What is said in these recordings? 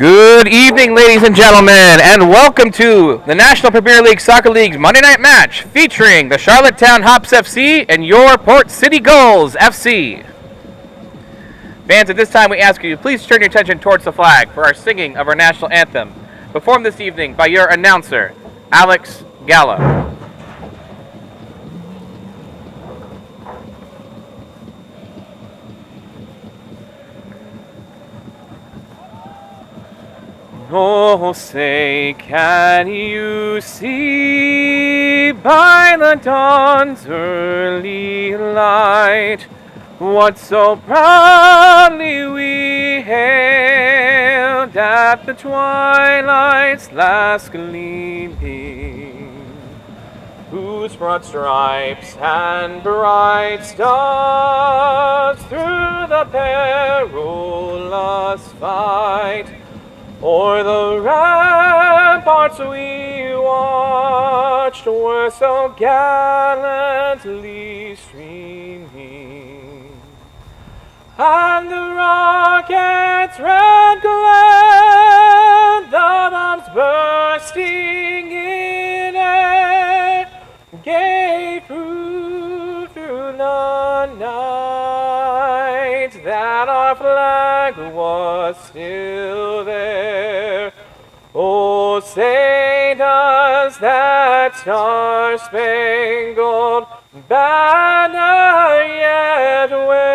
Good evening, ladies and gentlemen, and welcome to the National Premier League Soccer League's Monday Night Match featuring the Charlottetown Hops FC and your Port City Gulls FC. Fans, at this time we ask you, please turn your attention towards the flag for our singing of our national anthem, performed this evening by your announcer, Alex Gallo. Oh, say, can you see by the dawn's early light what so proudly we hailed at the twilight's last gleaming, whose broad stripes and bright stars through the perilous fight o'er the ramparts we watched were so gallantly streaming, and the rocket's red glare, the bombs bursting in air, gave proof through the night that our flag was still there. Oh, say does that star-spangled banner yet wave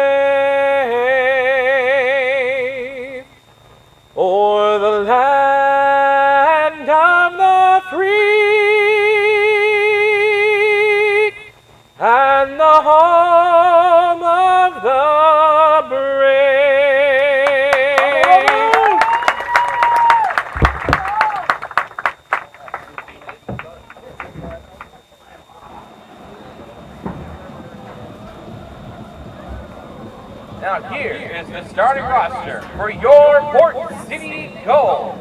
o'er the land of the free and the home of the brave? Now here is the starting roster for your Port City Gulls.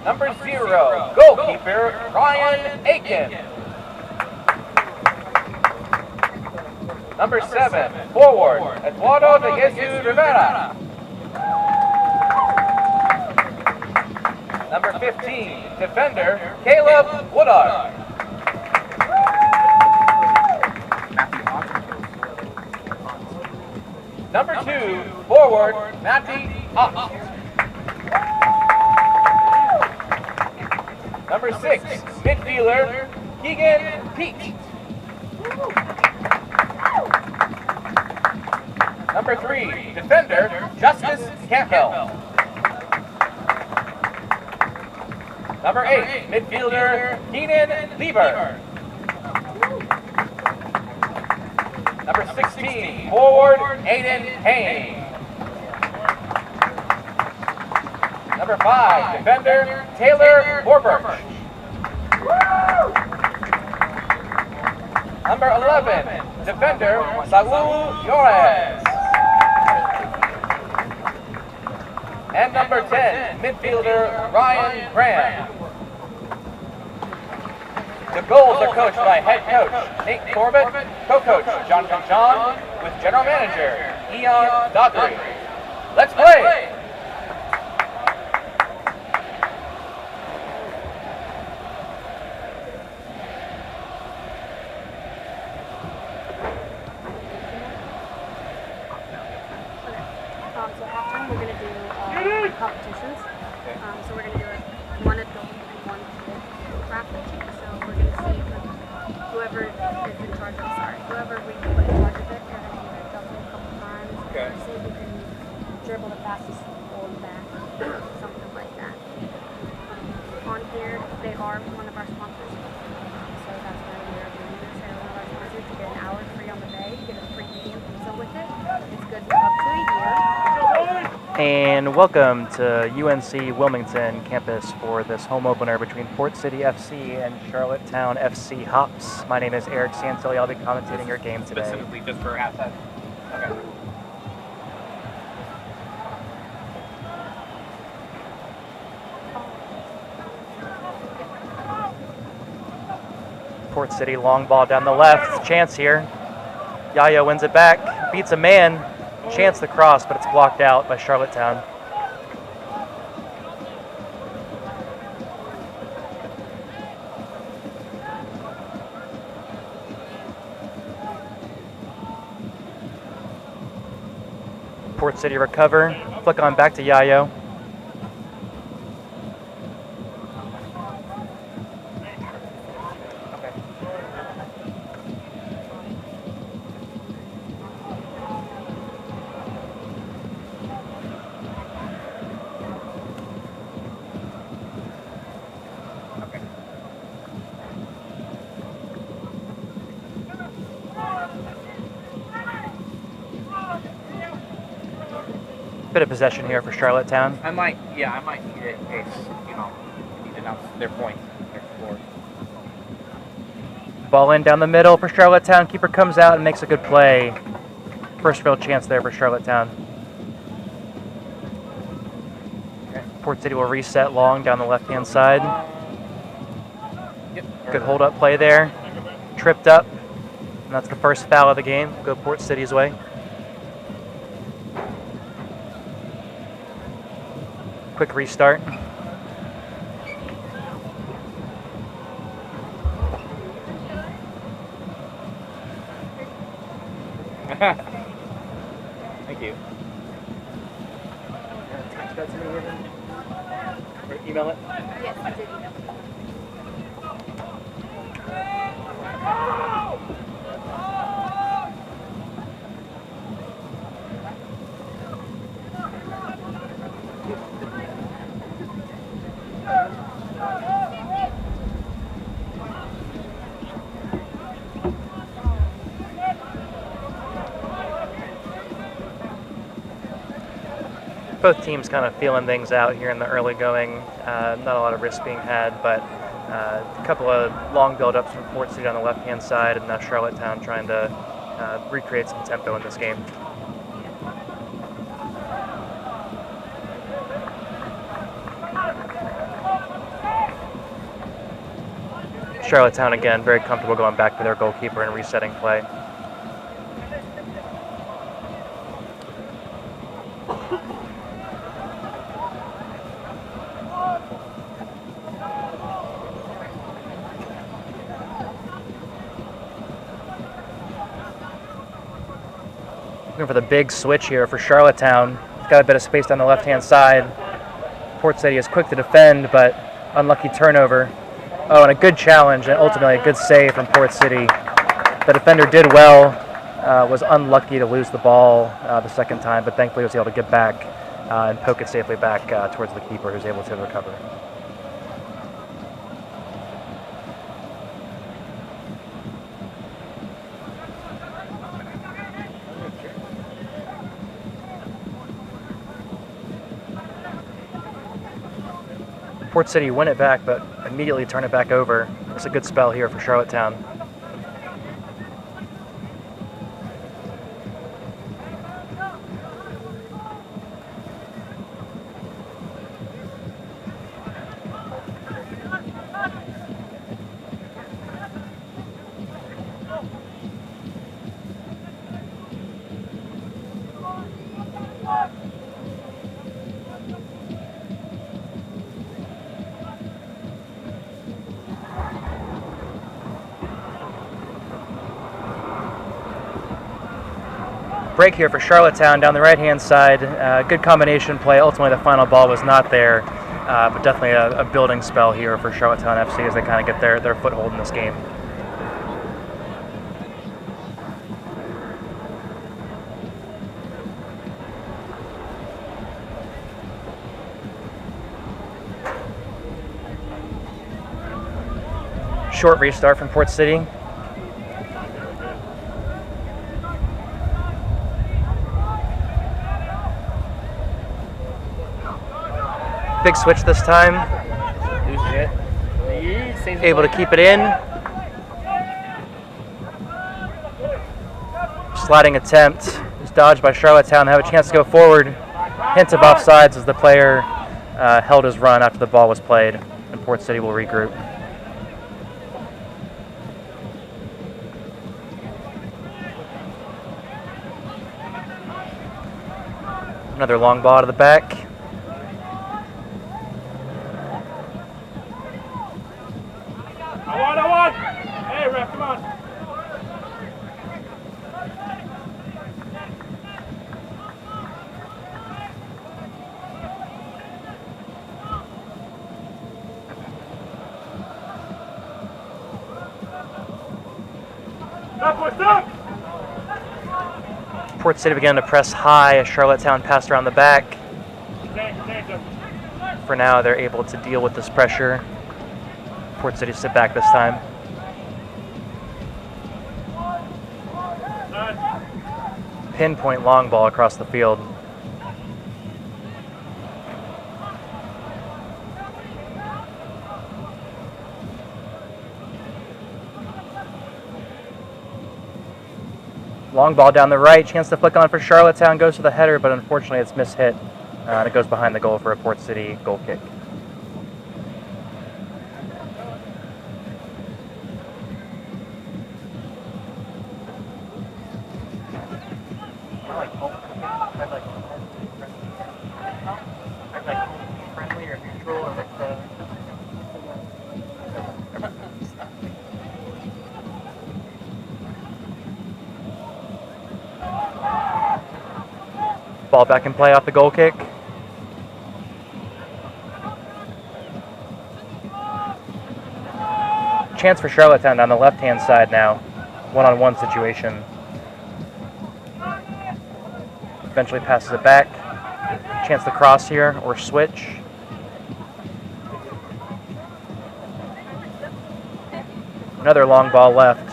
Number 0, goalkeeper Ryan Aiken. Number 7, forward Eduardo de Jesus Rivera. Number 15, defender Caleb Woodard. Number 2, forward Matty Ott. Number 6, midfielder Keegan Peach. Number 3, defender Justice Campbell. Number 8, midfielder Keenan Lieber. Number 16, forward Aiden Payne. Number 5, defender Taylor Warburch. Number 11, defender Saul Yorez. And number 10, midfielder Ryan Graham. The Gulls are coached by head coach Nate Corbett, co-coach Jonathan John, with general manager Ian Dockery. Let's play! So halftime we're going to do competitions. So we're going to do one adult and one kid graphic. So we're going to see whoever is in charge of whoever we put in charge of it, they're going to either double a couple times or see who can dribble the fastest ball back, something like that. On here, they are one of our sponsors. So that's why we're doing this. They're one of our sponsors to get an hour free on the day, get a free medium pizza with it. It's good for up to a year. And welcome to UNC Wilmington campus for this home opener between Port City FC and Charlottetown FC Hops. My name is Eric Santilli. I'll be commentating your game today. Specifically just for halftime. Okay. Port City long ball down the left. Chance here. Yaya wins it back. Beats a man. chance to cross, but it's blocked out by Charlottetown. Port City recover, flick on back to Yayo. Bit of possession here for Charlottetown. I might need it in case, need to announce their point, their score. Ball in down the middle for Charlottetown. Keeper comes out and makes a good play. First real chance there for Charlottetown. Okay. Port City will reset long down the left-hand side. Yep. Good hold-up play there. Tripped up. And that's the first foul of the game. Go Port City's way. Quick restart. Thank you. Text that to me, or email it. Yes, I did. Both teams kind of feeling things out here in the early going. Not a lot of risk being had, but a couple of long build-ups from Port City on the left-hand side, and now Charlottetown trying to recreate some tempo in this game. Charlottetown again, very comfortable going back to their goalkeeper and resetting play. Looking for the big switch here for Charlottetown. It's got a bit of space down the left-hand side. Port City is quick to defend, but unlucky turnover. Oh, and a good challenge, and ultimately a good save from Port City. The defender did well, was unlucky to lose the ball the second time, but thankfully was able to get back and poke it safely back towards the keeper, who's able to recover. Port City win it back, but immediately turn it back over. It's a good spell here for Charlottetown. Break here for Charlottetown down the right-hand side. Good combination play. Ultimately, the final ball was not there, but definitely a building spell here for Charlottetown FC as they kind of get their foothold in this game. Short restart from Port City. Big switch this time. Able to keep it in. Sliding attempt is dodged by Charlottetown. They have a chance to go forward. Hint of offsides as the player held his run after the ball was played, and Port City will regroup. Another long ball to the back. I want. Hey, ref, come on. Stop. Port City began to press high as Charlottetown passed around the back. For now, they're able to deal with this pressure. Port City sit back this time. Pinpoint long ball across the field. Long ball down the right, chance to flick on for Charlottetown, goes to the header, but unfortunately it's mishit. And it goes behind the goal for a Port City goal kick. Ball back in play off the goal kick. Chance for Charlottetown down the left-hand side now. One-on-one situation. Eventually passes it back. Chance to cross here or switch. Another long ball left.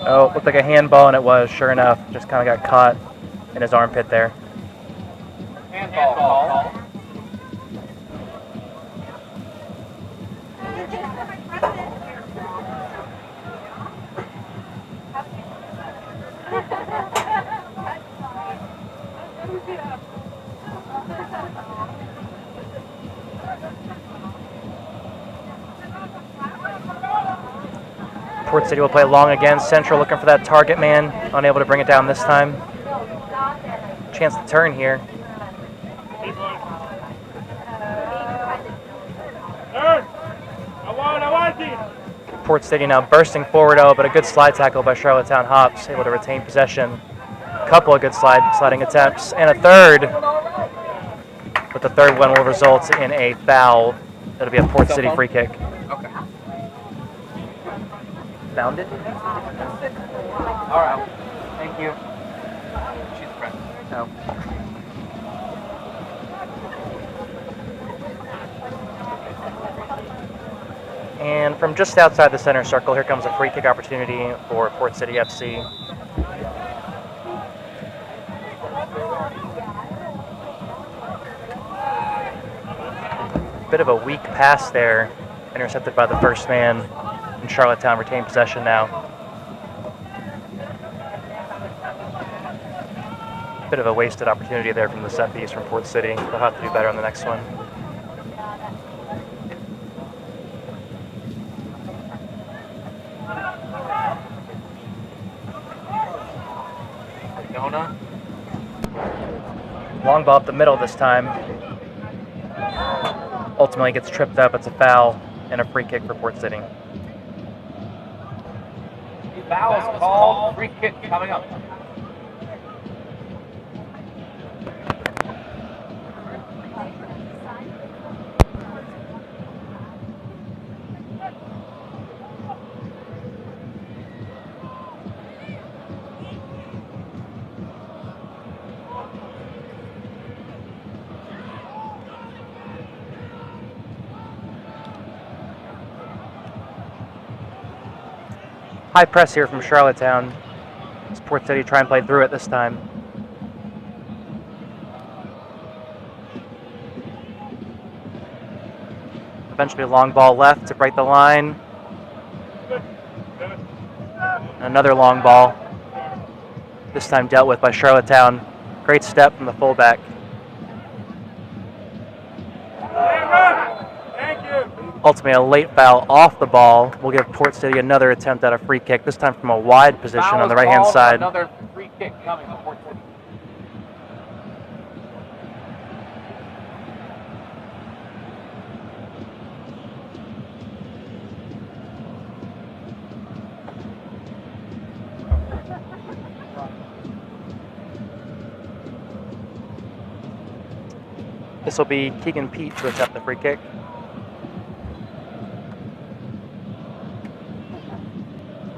Oh, looked like a handball, and it was, sure enough. Just kind of got caught in his armpit there. Handball call. Port City will play long again. Central looking for that target man. Unable to bring it down this time. Chance to turn here. Port City now bursting forward, but a good slide tackle by Charlottetown Hops, able to retain possession. A couple of good sliding attempts, and a third. But the third one will result in a foul. That'll be a Port City free kick. Okay. Found it? All right. Thank you. She's a friend. No. And from just outside the center circle, here comes a free kick opportunity for Port City FC. Bit of a weak pass there, intercepted by the first man, and Charlottetown retain possession now. Bit of a wasted opportunity there from the set piece from Port City. They'll have to do better on the next one. Long ball up the middle this time. Ultimately gets tripped up. It's a foul and a free kick for Port City. Foul is called. Free kick coming up. High press here from Charlottetown. As Port City try and play through it this time. Eventually a long ball left to break the line. Another long ball. This time dealt with by Charlottetown. Great step from the fullback. Ultimately, a late foul off the ball will give Port City another attempt at a free kick, this time from a wide position on the right-hand side. Another free kick coming to Port City. This will be Keegan Pete to attempt the free kick.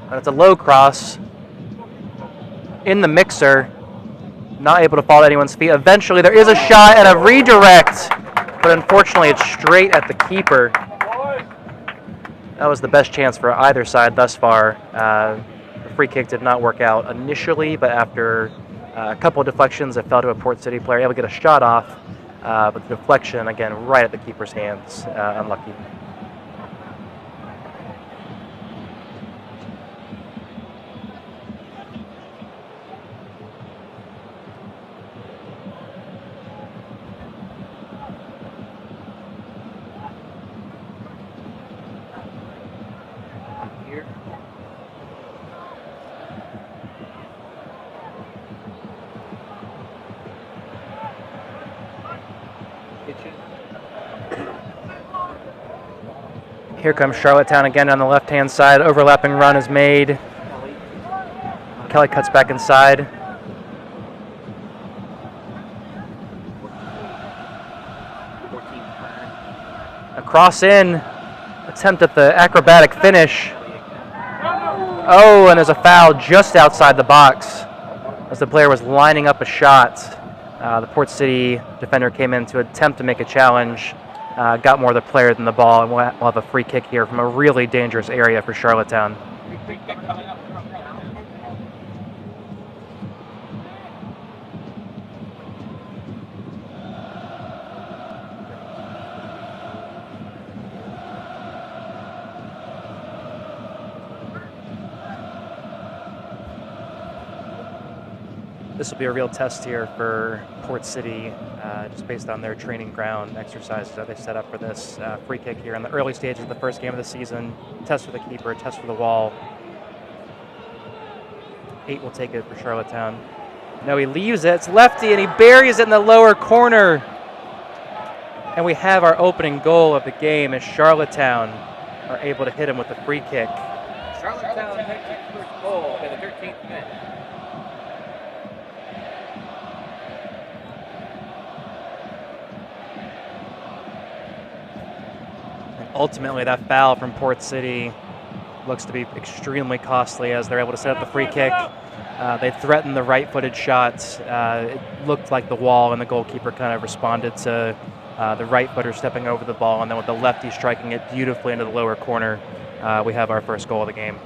And it's a low cross in the mixer. Not able to fall to anyone's feet. Eventually there is a shot and a redirect, but unfortunately it's straight at the keeper. That was the best chance for either side thus far. The free kick did not work out initially, but after a couple of deflections, it fell to a Port City player, able to get a shot off, but the deflection, again, right at the keeper's hands. Unlucky. Here comes Charlottetown again on the left-hand side. Overlapping run is made. Kelly cuts back inside. A cross in. Attempt at the acrobatic finish. Oh, and there's a foul just outside the box as the player was lining up a shot. The Port City defender came in to attempt to make a challenge. Got more of the player than the ball, and we'll have a free kick here from a really dangerous area for Charlottetown. This will be a real test here for Port City, just based on their training ground exercises that they set up for this free kick here in the early stages of the first game of the season. Test for the keeper, test for the wall. 8 will take it for Charlottetown. No, he leaves it. It's lefty, and he buries it in the lower corner. And we have our opening goal of the game as Charlottetown are able to hit him with the free kick. Charlottetown takes its first goal in the 13th minute. Ultimately, that foul from Port City looks to be extremely costly as they're able to set up the free kick. They threatened the right-footed shot. It looked like the wall, and the goalkeeper kind of responded to the right footer stepping over the ball, and then with the lefty striking it beautifully into the lower corner, we have our first goal of the game.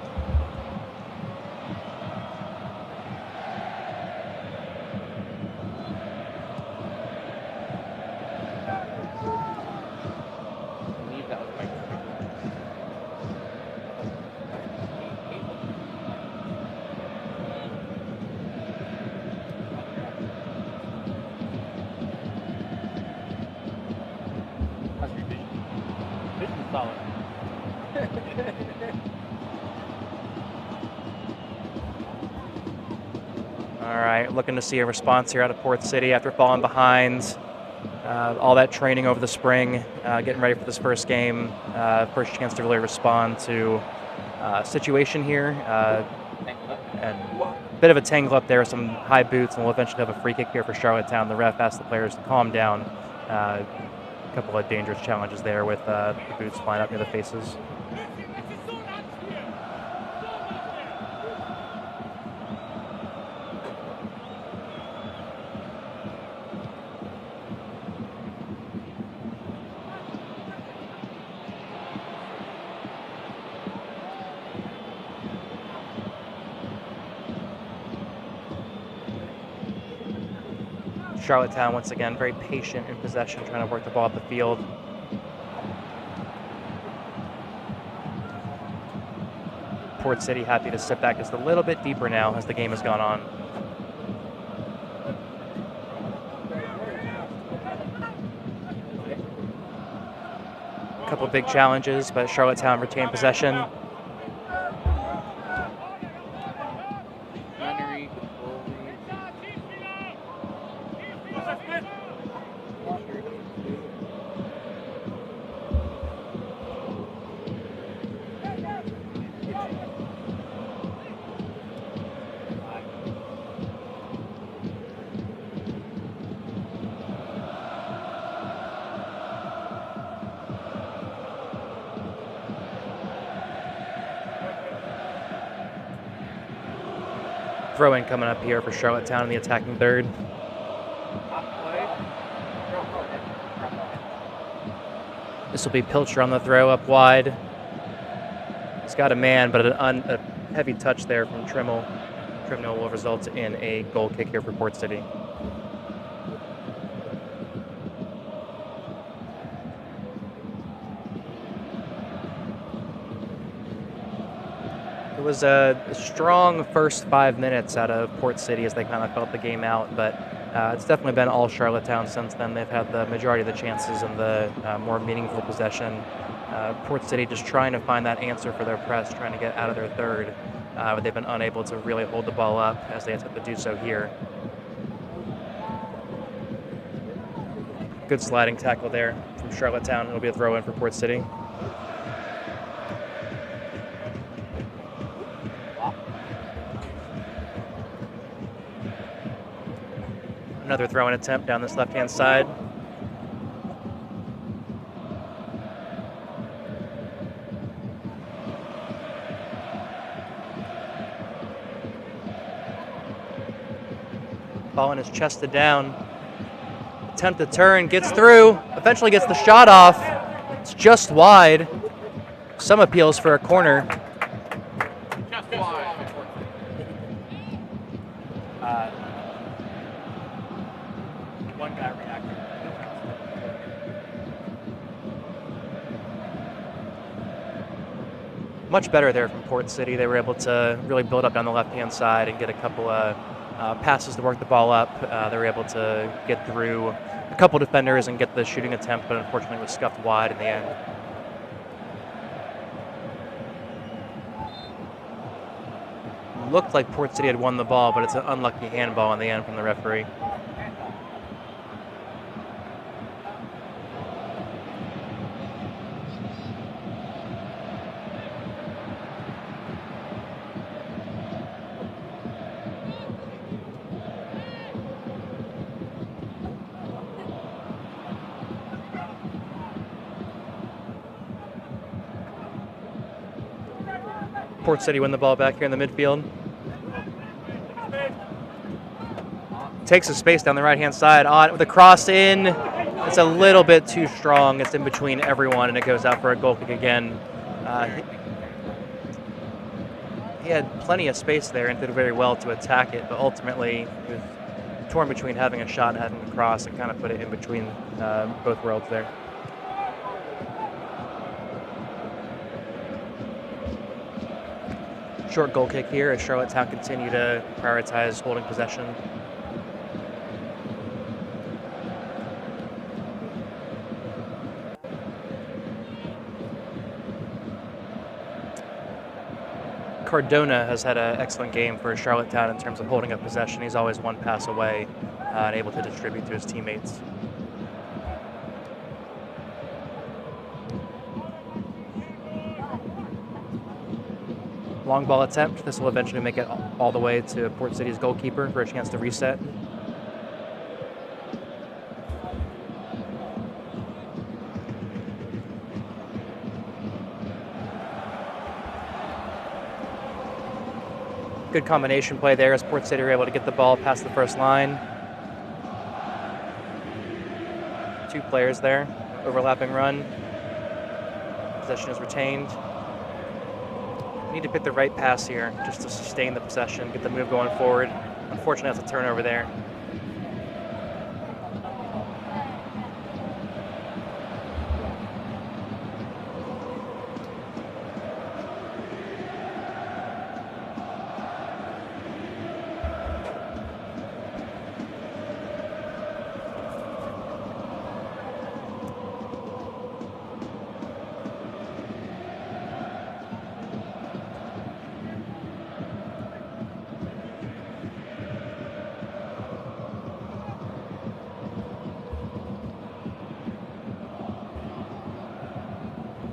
All right, looking to see a response here out of Port City after falling behind. All that training over the spring, getting ready for this first game. First chance to really respond to situation here. And a bit of a tangle up there, some high boots, and we'll eventually have a free kick here for Charlottetown. The ref asked the players to calm down. A couple of dangerous challenges there with the boots flying up near the faces. Charlottetown, once again, very patient in possession, trying to work the ball up the field. Port City happy to sit back just a little bit deeper now as the game has gone on. A couple of big challenges, but Charlottetown retained possession. Throw-in coming up here for Charlottetown in the attacking third. This will be Pilcher on the throw up wide. He's got a man, but a heavy touch there from Trimmel. Trimmel will result in a goal kick here for Port City. It was a strong first 5 minutes out of Port City as they kind of felt the game out, but it's definitely been all Charlottetown since then. They've had the majority of the chances and the more meaningful possession. Port City just trying to find that answer for their press, trying to get out of their third, but they've been unable to really hold the ball up as they attempt to do so here. Good sliding tackle there from Charlottetown. It'll be a throw-in for Port City. Another throw-in attempt down this left-hand side. Ballin is chested down. Attempt to turn, gets through, eventually gets the shot off. It's just wide. Some appeals for a corner. Just wide. One guy reacted. Much better there from Port City. They were able to really build up down the left-hand side and get a couple of passes to work the ball up. They were able to get through a couple defenders and get the shooting attempt, but unfortunately it was scuffed wide in the end. Looked like Port City had won the ball, but it's an unlucky handball in the end from the referee. Port City win the ball back here in the midfield. Takes a space down the right-hand side. On with a cross in. It's a little bit too strong. It's in between everyone, and it goes out for a goal kick again. He had plenty of space there and did very well to attack it, but ultimately he was torn between having a shot and having a cross and kind of put it in between both worlds there. Short goal kick here as Charlottetown continue to prioritize holding possession. Cardona has had an excellent game for Charlottetown in terms of holding up possession. He's always one pass away and able to distribute to his teammates. Long ball attempt. This will eventually make it all the way to Port City's goalkeeper for a chance to reset. Good combination play there as Port City were able to get the ball past the first line. Two players there, overlapping run. Possession is retained. Need to pick the right pass here just to sustain the possession, get the move going forward. Unfortunately, that's a turnover there.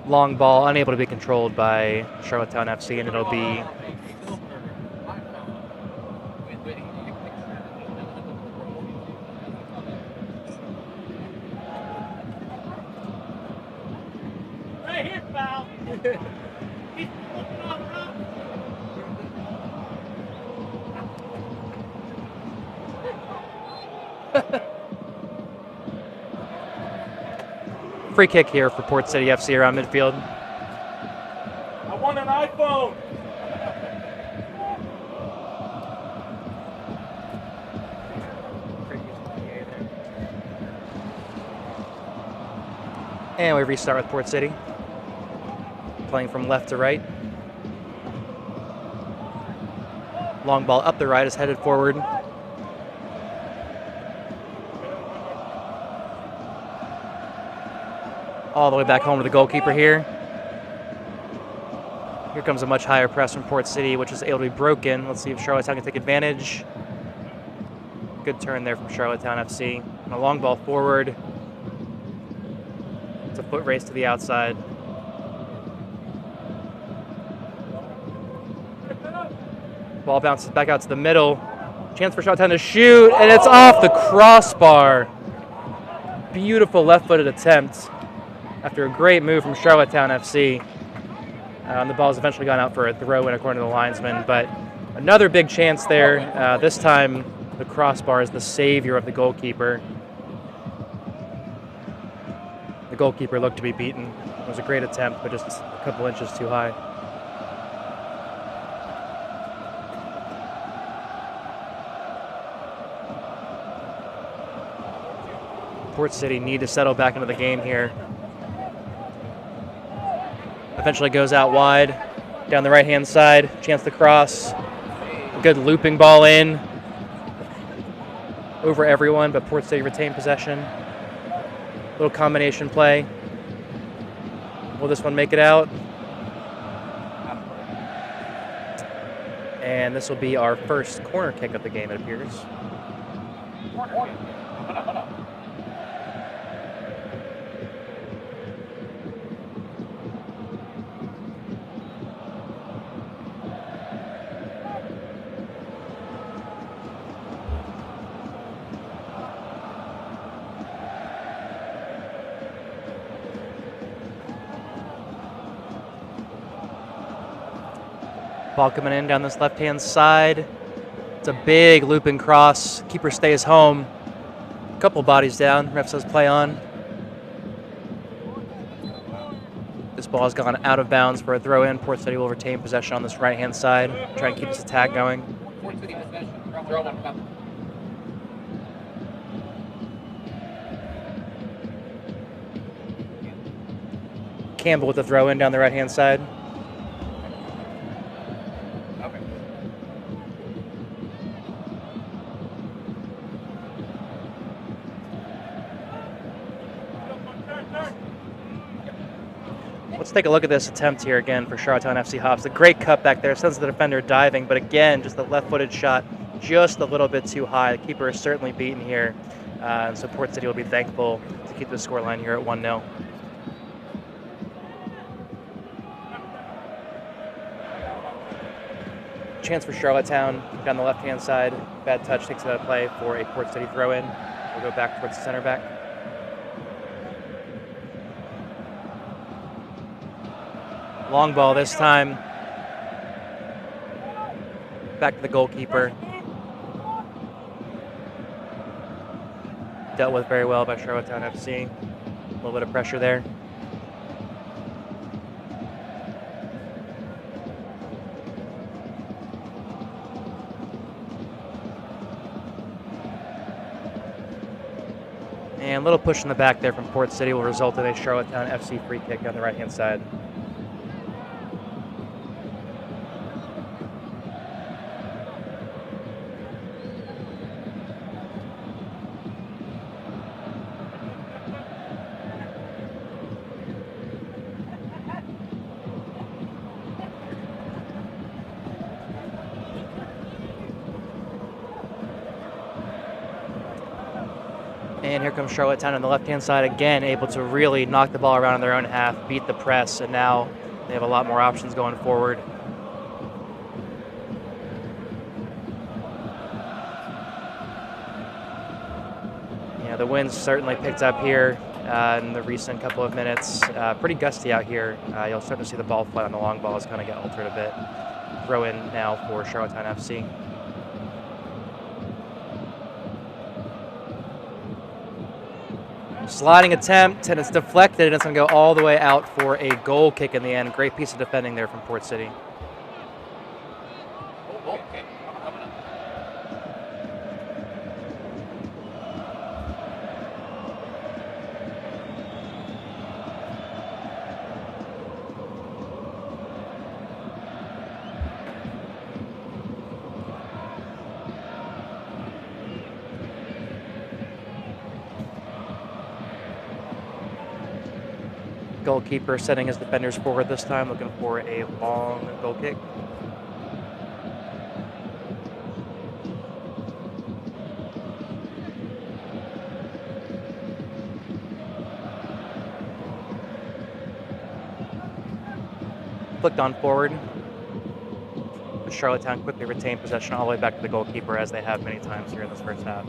Long ball, unable to be controlled by Charlottetown FC, and it'll be Right here, pal. Free kick here for Port City FC around midfield. I want an iPhone. And we restart with Port City. Playing from left to right. Long ball up the right is headed forward. All the way back home to the goalkeeper here. Here comes a much higher press from Port City, which is able to be broken. Let's see if Charlottetown can take advantage. Good turn there from Charlottetown FC. And a long ball forward. It's a foot race to the outside. Ball bounces back out to the middle. Chance for Charlottetown to shoot, and it's off the crossbar. Beautiful left-footed attempt after a great move from Charlottetown FC. And the ball's eventually gone out for a throw-in according to the linesman, but another big chance there. This time, the crossbar is the savior of the goalkeeper. The goalkeeper looked to be beaten. It was a great attempt, but just a couple inches too high. Port City need to settle back into the game here. Eventually goes out wide, down the right-hand side, chance to cross. A good looping ball in. Over everyone, but Port City retained possession. Little combination play. Will this one make it out? And this will be our first corner kick of the game, it appears. Ball coming in down this left-hand side. It's a big looping cross. Keeper stays home. A couple bodies down. Ref says play on. This ball has gone out of bounds for a throw-in. Port City will retain possession on this right-hand side. Try and keep this attack going. Port City possession. Throw one. Come. Campbell with the throw-in down the right-hand side. Let's take a look at this attempt here again for Charlottetown FC Hops. A great cut back there. Sends the defender diving, but again, just the left-footed shot just a little bit too high. The keeper is certainly beaten here. So Port City will be thankful to keep the scoreline here at 1-0. Chance for Charlottetown down the left-hand side. Bad touch takes it out of play for a Port City throw-in. We'll go back towards the center back. Long ball this time. Back to the goalkeeper. Dealt with very well by Charlottetown FC. A little bit of pressure there. And a little push in the back there from Port City will result in a Charlottetown FC free kick on the right-hand side. And here comes Charlottetown on the left-hand side again, able to really knock the ball around in their own half, beat the press, and now they have a lot more options going forward. Yeah, the wind's certainly picked up here in the recent couple of minutes. Pretty gusty out here. You'll start to see the ball fly on the long ball is kind of get altered a bit. Throw in now for Charlottetown FC. Sliding attempt, and it's deflected, and it's going to go all the way out for a goal kick in the end. Great piece of defending there from Port City. Goalkeeper setting his defenders forward this time, looking for a long goal kick. Flicked on forward. But Charlottetown quickly retained possession all the way back to the goalkeeper, as they have many times here in this first half.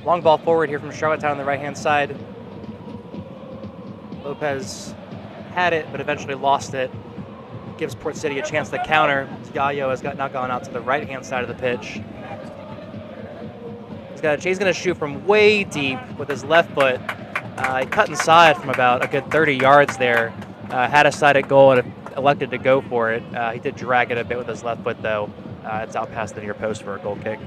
Long ball forward here from Charlottetown on the right-hand side. Lopez had it, but eventually lost it. Gives Port City a chance to counter. Yayo has now gone out to the right-hand side of the pitch. He's going to shoot from way deep with his left foot. He cut inside from about a good 30 yards there. Had a sided goal and elected to go for it. He did drag it a bit with his left foot, though. It's out past the near post for a goal kick.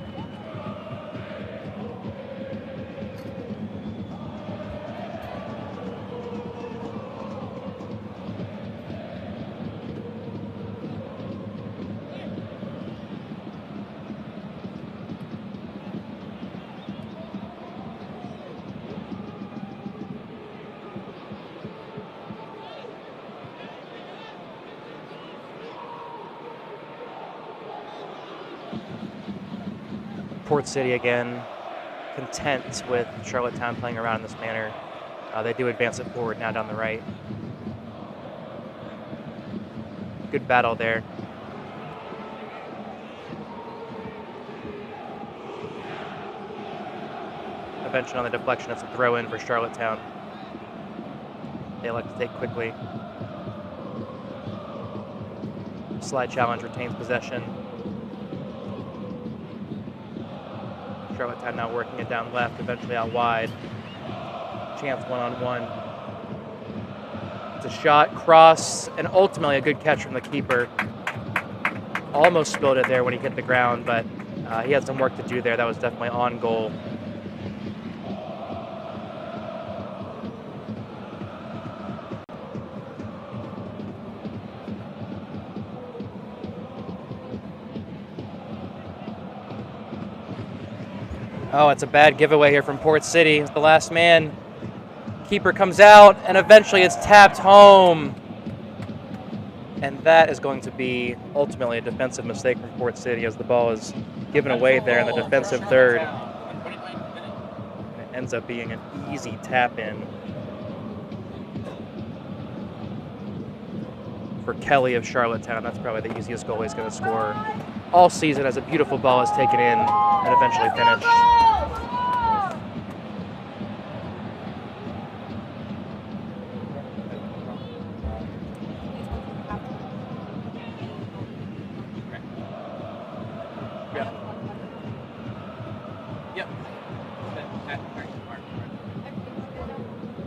Port City again, content with Charlottetown playing around in this manner. They do advance it forward now down the right. Good battle there. Eventually on the deflection, it's a throw in for Charlottetown. They elect to take quickly. Slide challenge retains possession. Charlottetown now working it down left, eventually out wide. Chance one-on-one. It's a shot, cross, and ultimately a good catch from the keeper. Almost spilled it there when he hit the ground, but he had some work to do there. That was definitely on goal. Oh, it's a bad giveaway here from Port City. It's the last man. Keeper comes out, and eventually it's tapped home. And that is going to be ultimately a defensive mistake from Port City, as the ball is given away there in the defensive third. It ends up being an easy tap-in for Kelly of Charlottetown. That's probably the easiest goal he's going to score all season, as a beautiful ball is taken in and eventually finished.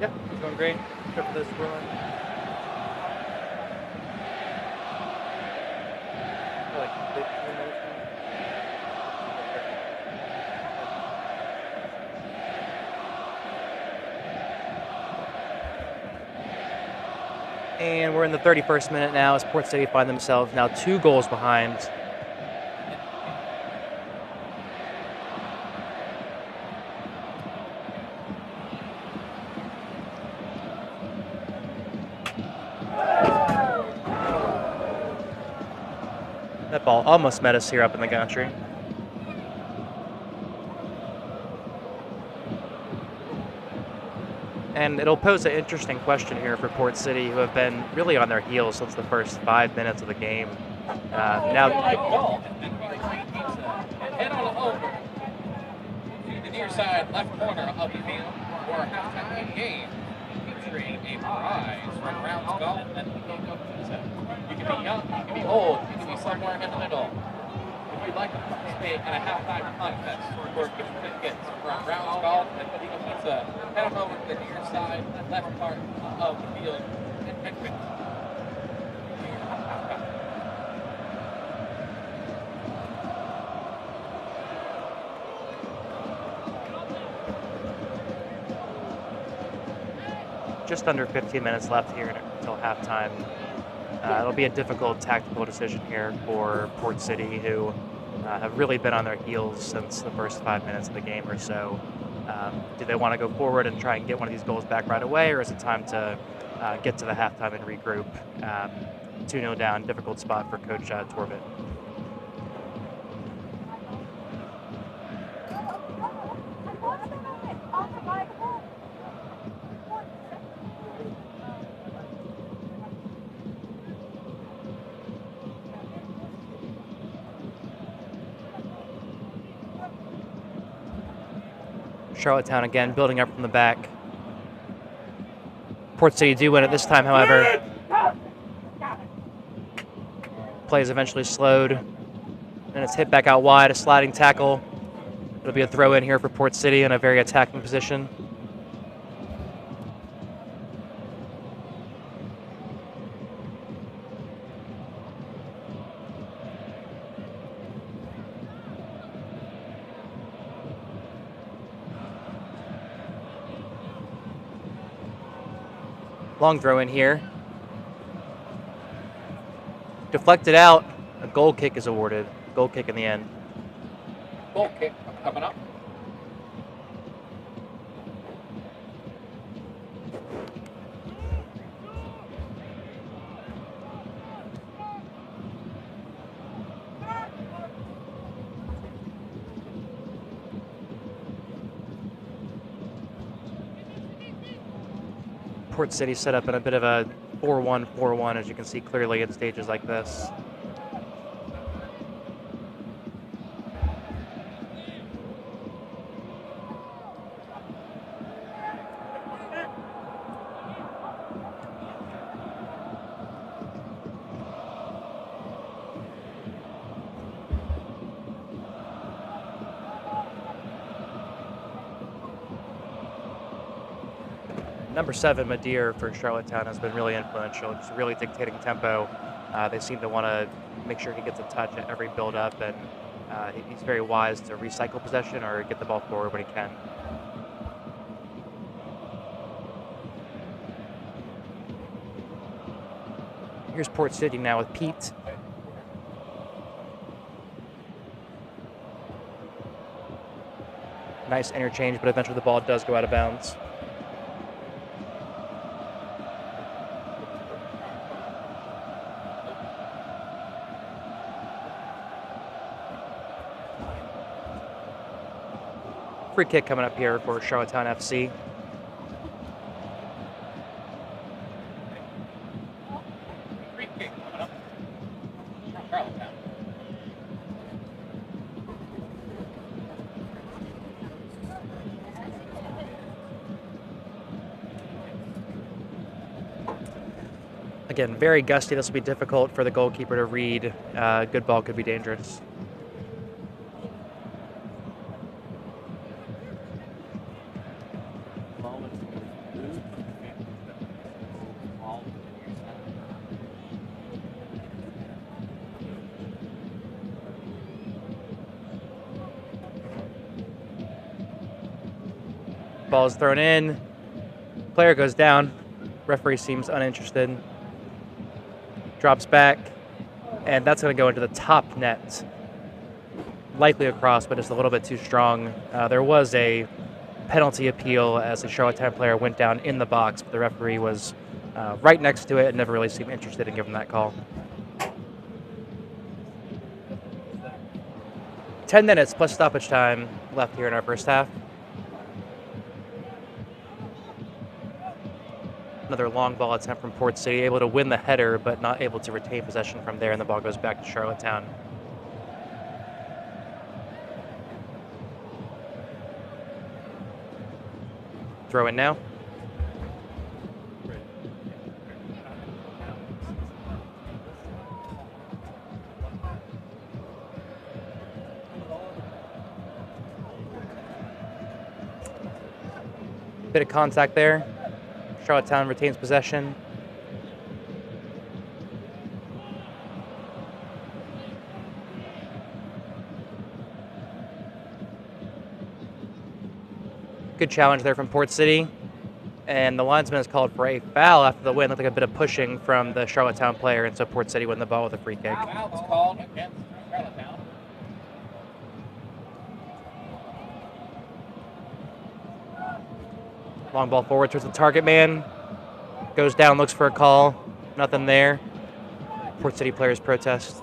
Yep, it's going great. Good for this run. And we're in the 31st minute now, as Port City find themselves now 2 goals behind. That ball almost met us here up in the country. And it'll pose an interesting question here for Port City, who have been really on their heels since the first 5 minutes of the game. Now, Head on over to the near side left corner of the field for a halftime game, featuring a prize from Rounds Golf. And you can be young, you can be old, you can be somewhere in the middle. If you'd like to participate in a halftime contest or gift tickets from Rounds Golf and Pizza Pizza, head on over to the near side left part of the field and pick it. just under 15 minutes left here until halftime. It'll be a difficult tactical decision here for Port City, who have really been on their heels since the first 5 minutes of the game or so. Do they want to go forward and try and get one of these goals back right away, or is it time to get to the halftime and regroup? 2-0 down, difficult spot for Coach Torvett. Charlottetown again, building up from the back. Port City do win it this time, however. Play is eventually slowed, and it's hit back out wide, a sliding tackle. It'll be a throw in here for Port City in a very attacking position. Long throw in here. Deflected out. A goal kick is awarded. Goal kick in the end. Goal kick coming up. Port City set up in a bit of a 4-1-4-1, as you can see clearly in stages like this. Number 7, Madeir for Charlottetown, has been really influential, just really dictating tempo. They seem to want to make sure he gets a touch at every build-up, and he's very wise to recycle possession or get the ball forward when he can. Here's Port City now with Pete. Nice interchange, but eventually the ball does go out of bounds. Free kick coming up here for Charlottetown FC. Free kick coming up from Charlottetown. Again, very gusty. This will be difficult for the goalkeeper to read. Good ball could be dangerous. Ball is thrown in. Player goes down. Referee seems uninterested. Drops back. And that's going to go into the top net. Likely across, but just a little bit too strong. There was a penalty appeal as the Charlottetown player went down in the box, but the referee was right next to it and never really seemed interested in giving that call. 10 minutes plus stoppage time left here in our first half. Another long ball attempt from Port City, able to win the header, but not able to retain possession from there, and the ball goes back to Charlottetown. Throw in now. Bit of contact there. Charlottetown retains possession. Good challenge there from Port City. And the linesman has called for a foul after the win. Looked like a bit of pushing from the Charlottetown player, and so Port City win the ball with a free kick. Foul was called against Charlottetown. Long ball forward towards the target man. Goes down, looks for a call. Nothing there. Port City players protest.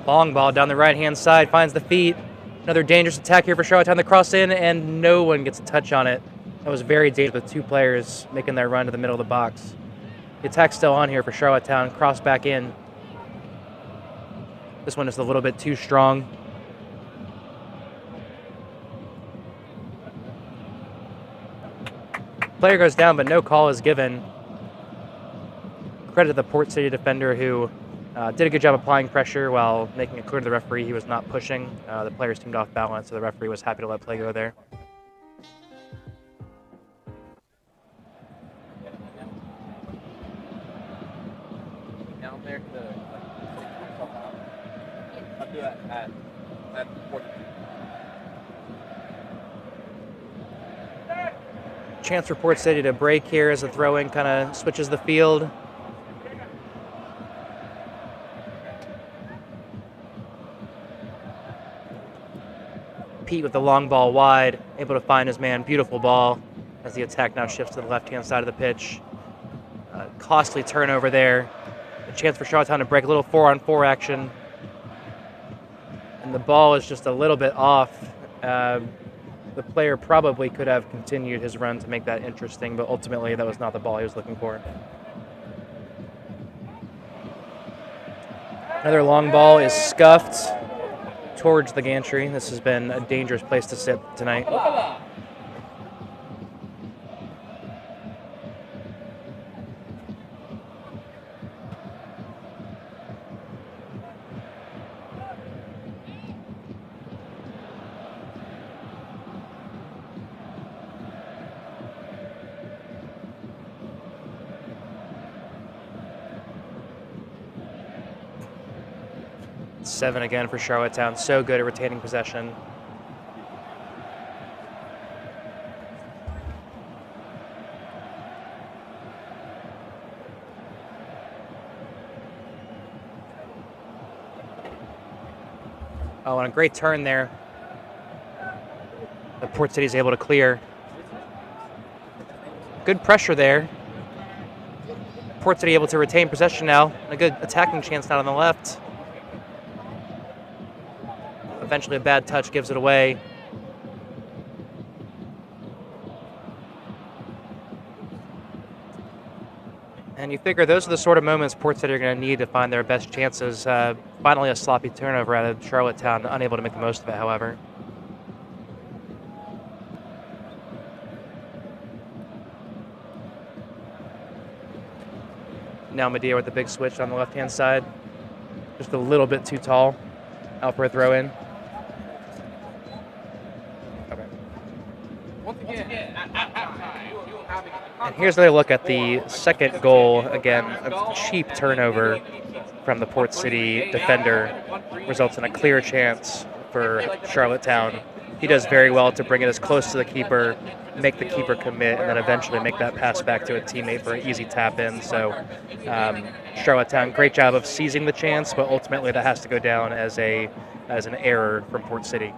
Long ball down the right-hand side, finds the feet. Another dangerous attack here for Charlottetown. The cross in, and no one gets a touch on it. That was very dangerous with two players making their run to the middle of the box. The attack's still on here for Charlottetown. Cross back in. This one is a little bit too strong. Player goes down, but no call is given. Credit the Port City defender who did a good job applying pressure while making it clear to the referee he was not pushing. The players teamed off balance, so the referee was happy to let play go there. Down there to I'll do that at 40. Chance for Port City to break here as the throw-in kind of switches the field. Pete with the long ball wide, able to find his man. Beautiful ball as the attack now shifts to the left-hand side of the pitch. Costly turnover there. A chance for Charlottetown to break a little 4-on-4 action. And the ball is just a little bit off. The player probably could have continued his run to make that interesting, but ultimately that was not the ball he was looking for. Another long ball is scuffed towards the gantry. This has been a dangerous place to sit tonight. Seven again for Charlottetown. So good at retaining possession. Oh, and a great turn there. The Port City is able to clear. Good pressure there. Port City able to retain possession now. A good attacking chance now on the left. Eventually a bad touch gives it away. And you figure those are the sort of moments Port City are going to need to find their best chances. Finally a sloppy turnover out of Charlottetown, unable to make the most of it, however. Now Medea with the big switch on the left-hand side. Just a little bit too tall. Out for a throw-in. And here's another look at the second goal. Again, a cheap turnover from the Port City defender results in a clear chance for Charlottetown. He does very well to bring it as close to the keeper, make the keeper commit, and then eventually make that pass back to a teammate for an easy tap in. So Charlottetown, great job of seizing the chance, but ultimately that has to go down as an error from Port City.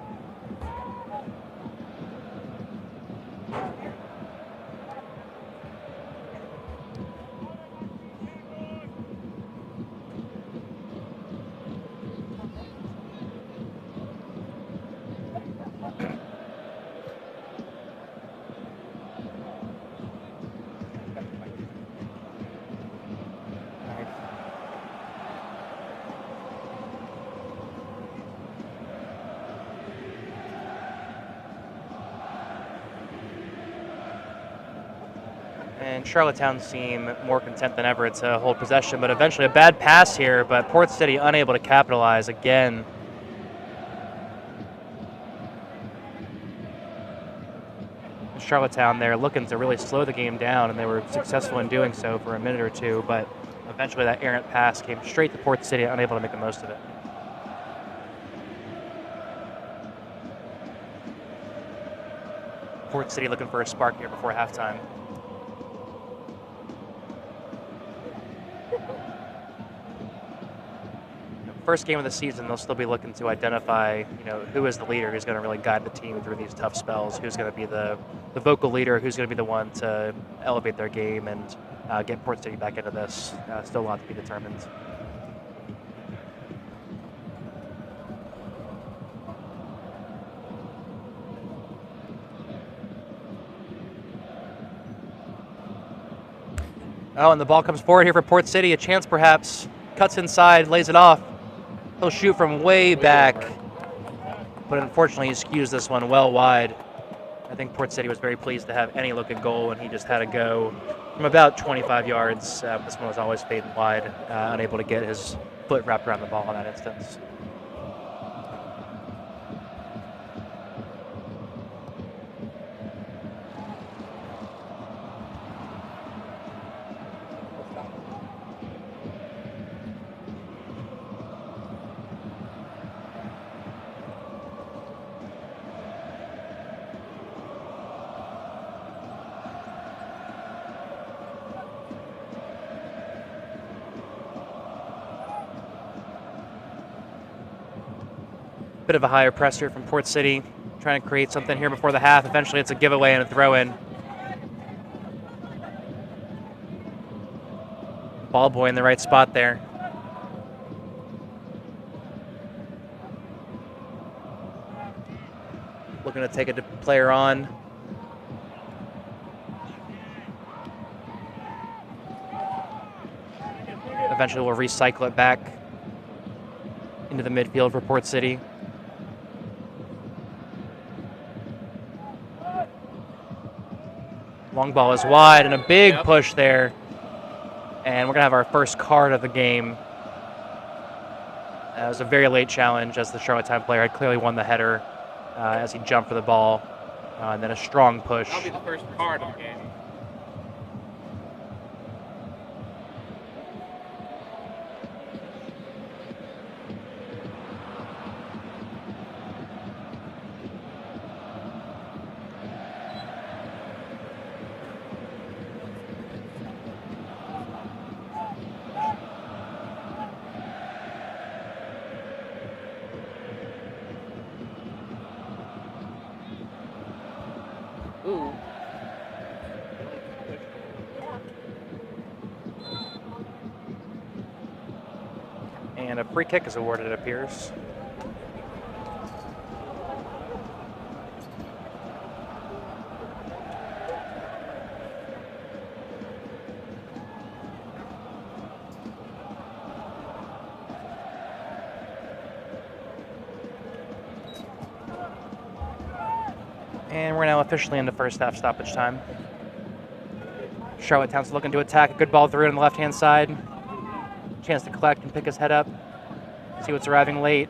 And Charlottetown seem more content than ever to hold possession, but eventually a bad pass here, but Port City unable to capitalize again. Charlottetown there looking to really slow the game down, and they were successful in doing so for a minute or two, but eventually that errant pass came straight to Port City, unable to make the most of it. Port City looking for a spark here before halftime. First game of the season, they'll still be looking to identify, who is the leader, who's going to really guide the team through these tough spells, who's going to be the vocal leader, who's going to be the one to elevate their game and get Port City back into this. Still a lot to be determined. Oh, and the ball comes forward here for Port City. A chance perhaps. Cuts inside, lays it off. He'll shoot from way back, but unfortunately he skews this one well wide. I think Port City was very pleased to have any look at goal, and he just had to go from about 25 yards. This one was always fading wide, unable to get his foot wrapped around the ball in that instance. Bit of a higher pressure from Port City, trying to create something here before the half. Eventually it's a giveaway and a throw-in. Ball boy in the right spot there. Looking to take a player on. Eventually we'll recycle it back into the midfield for Port City. Long ball is wide and a big push there. And we're going to have our first card of the game. It was a very late challenge as the Charlottetown player had clearly won the header as he jumped for the ball. And then a strong push. That'll be the first card of the game. Ooh. And a free kick is awarded, it appears. And we're now officially into first half stoppage time. Charlottetown's looking to attack. A good ball through on the left-hand side. Chance to collect and pick his head up. See what's arriving late.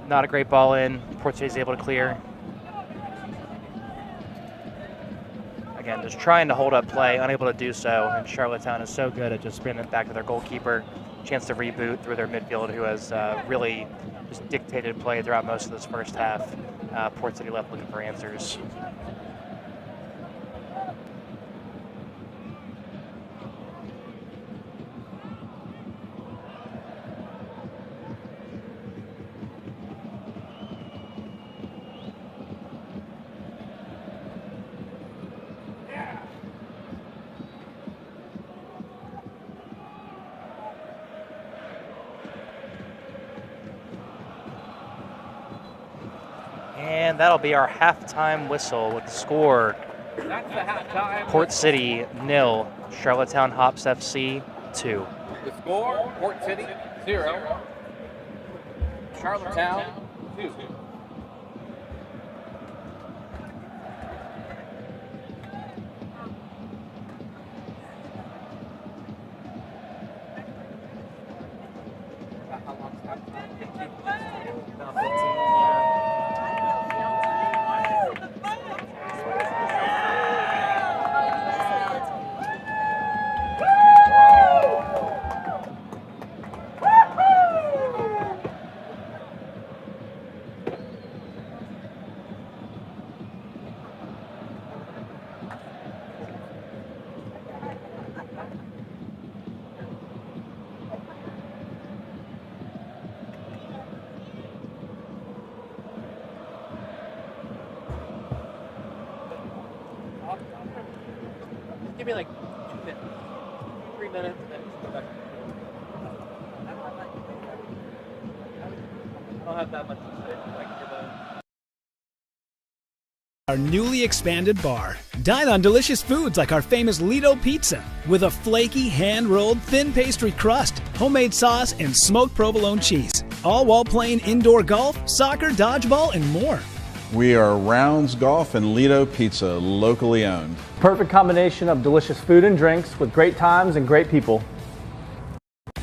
Not a great ball in. Port City's able to clear. Again, just trying to hold up play, unable to do so. And Charlottetown is so good at just spinning it back to their goalkeeper. Chance to reboot through their midfield, who has really just dictated play throughout most of this first half. Port City left looking for answers. And that'll be our halftime whistle with the score. That's the halftime. Port City 0, Charlottetown Hops FC 2. The score, Port City 0, Charlottetown 2. give me like 2 minutes, 3 minutes, and then just go back. I don't have that much to say. I can give a... Our newly expanded bar. Dine on delicious foods like our famous Lido pizza with a flaky, hand-rolled, thin pastry crust, homemade sauce, and smoked provolone cheese. All while playing indoor golf, soccer, dodgeball, and more. We are Rounds Golf and Lido Pizza, locally owned. Perfect combination of delicious food and drinks with great times and great people.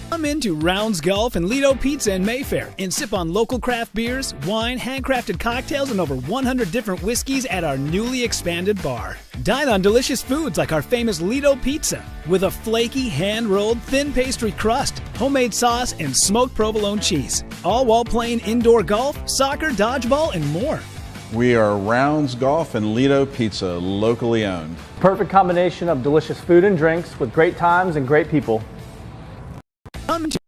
Come into Rounds Golf and Lido Pizza in Mayfair and sip on local craft beers, wine, handcrafted cocktails, and over 100 different whiskeys at our newly expanded bar. Dine on delicious foods like our famous Lido pizza with a flaky, hand-rolled, thin pastry crust, homemade sauce, and smoked provolone cheese. All while playing indoor golf, soccer, dodgeball, and more. We are Rounds Golf and Lido Pizza, locally owned. Perfect combination of delicious food and drinks with great times and great people. Come to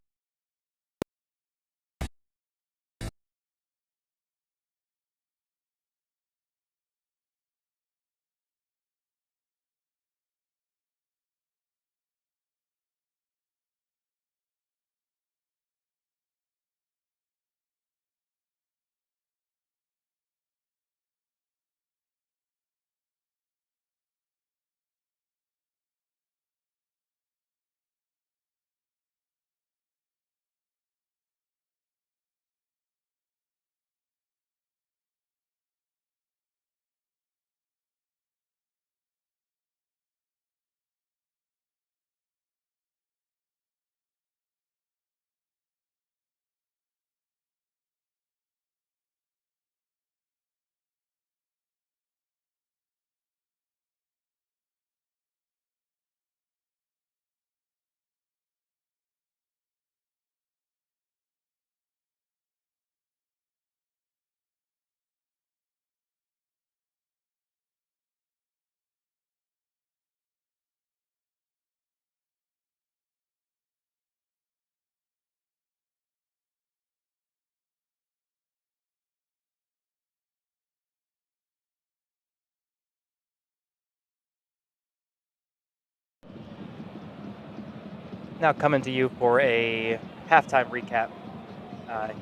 Now coming to you for a halftime recap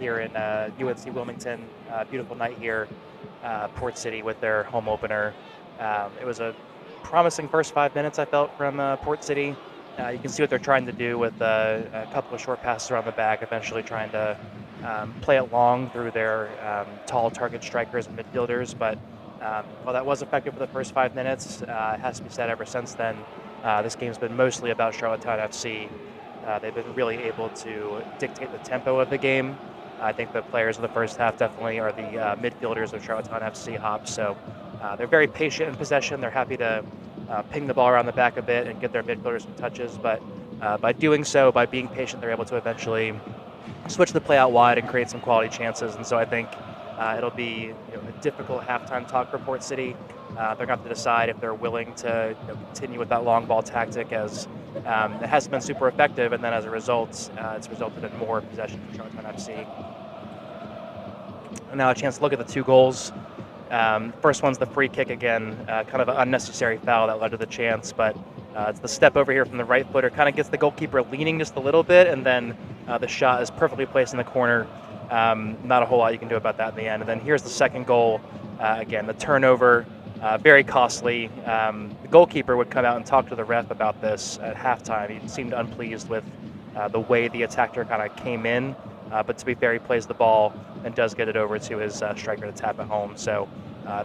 here in UNC Wilmington. Beautiful night here, Port City with their home opener. It was a promising first 5 minutes, I felt, from Port City. You can see what they're trying to do with a couple of short passes around the back, eventually trying to play it long through their tall target strikers and midfielders. But while that was effective for the first 5 minutes, it has to be said ever since then, this game's been mostly about Charlottetown FC. They've been really able to dictate the tempo of the game. I think the players of the first half definitely are the midfielders of Charlottetown FC Hops. So they're very patient in possession. They're happy to ping the ball around the back a bit and get their midfielders some touches. But by doing so, by being patient, they're able to eventually switch the play out wide and create some quality chances. And so I think it'll be a difficult halftime talk for Port City. They're going to have to decide if they're willing to continue with that long ball tactic, as it hasn't been super effective, and then as a result, it's resulted in more possession for Charlottetown FC. And now a chance to look at the two goals. First one's the free kick again, kind of an unnecessary foul that led to the chance, but it's the step over here from the right footer, kind of gets the goalkeeper leaning just a little bit, and then the shot is perfectly placed in the corner. Not a whole lot you can do about that in the end. And then here's the second goal. Again, the turnover, very costly. The goalkeeper would come out and talk to the ref about this at halftime. He seemed unpleased with the way the attacker kind of came in. But to be fair, he plays the ball and does get it over to his striker to tap it home. So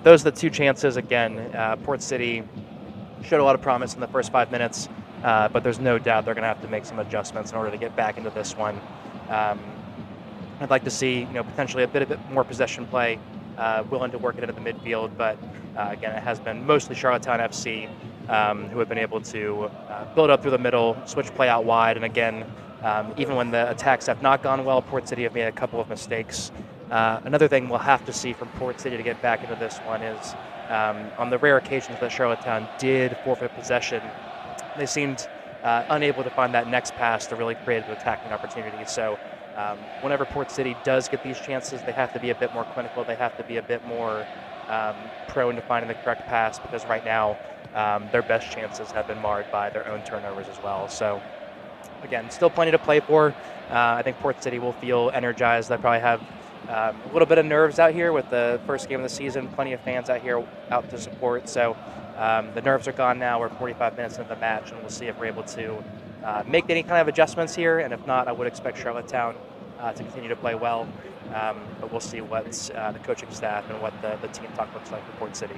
those are the two chances. Again, Port City showed a lot of promise in the first 5 minutes, but there's no doubt they're going to have to make some adjustments in order to get back into this one. I'd like to see, potentially a bit more possession play, willing to work it into the midfield. But again, it has been mostly Charlottetown FC who have been able to build up through the middle, switch play out wide, and again, even when the attacks have not gone well, Port City have made a couple of mistakes. Another thing we'll have to see from Port City to get back into this one is on the rare occasions that Charlottetown did forfeit possession, they seemed unable to find that next pass to really create an attacking opportunity. So whenever Port City does get these chances, they have to be a bit more clinical. They have to be a bit more prone to finding the correct pass, because right now their best chances have been marred by their own turnovers as well. So again, still plenty to play for. I think Port City will feel energized. They probably have a little bit of nerves out here with the first game of the season. Plenty of fans out here out to support. So the nerves are gone now. We're 45 minutes into the match, and we'll see if we're able to make any kind of adjustments here. And if not, I would expect Charlottetown to continue to play well. But we'll see what the coaching staff and what the team talk looks like for Port City.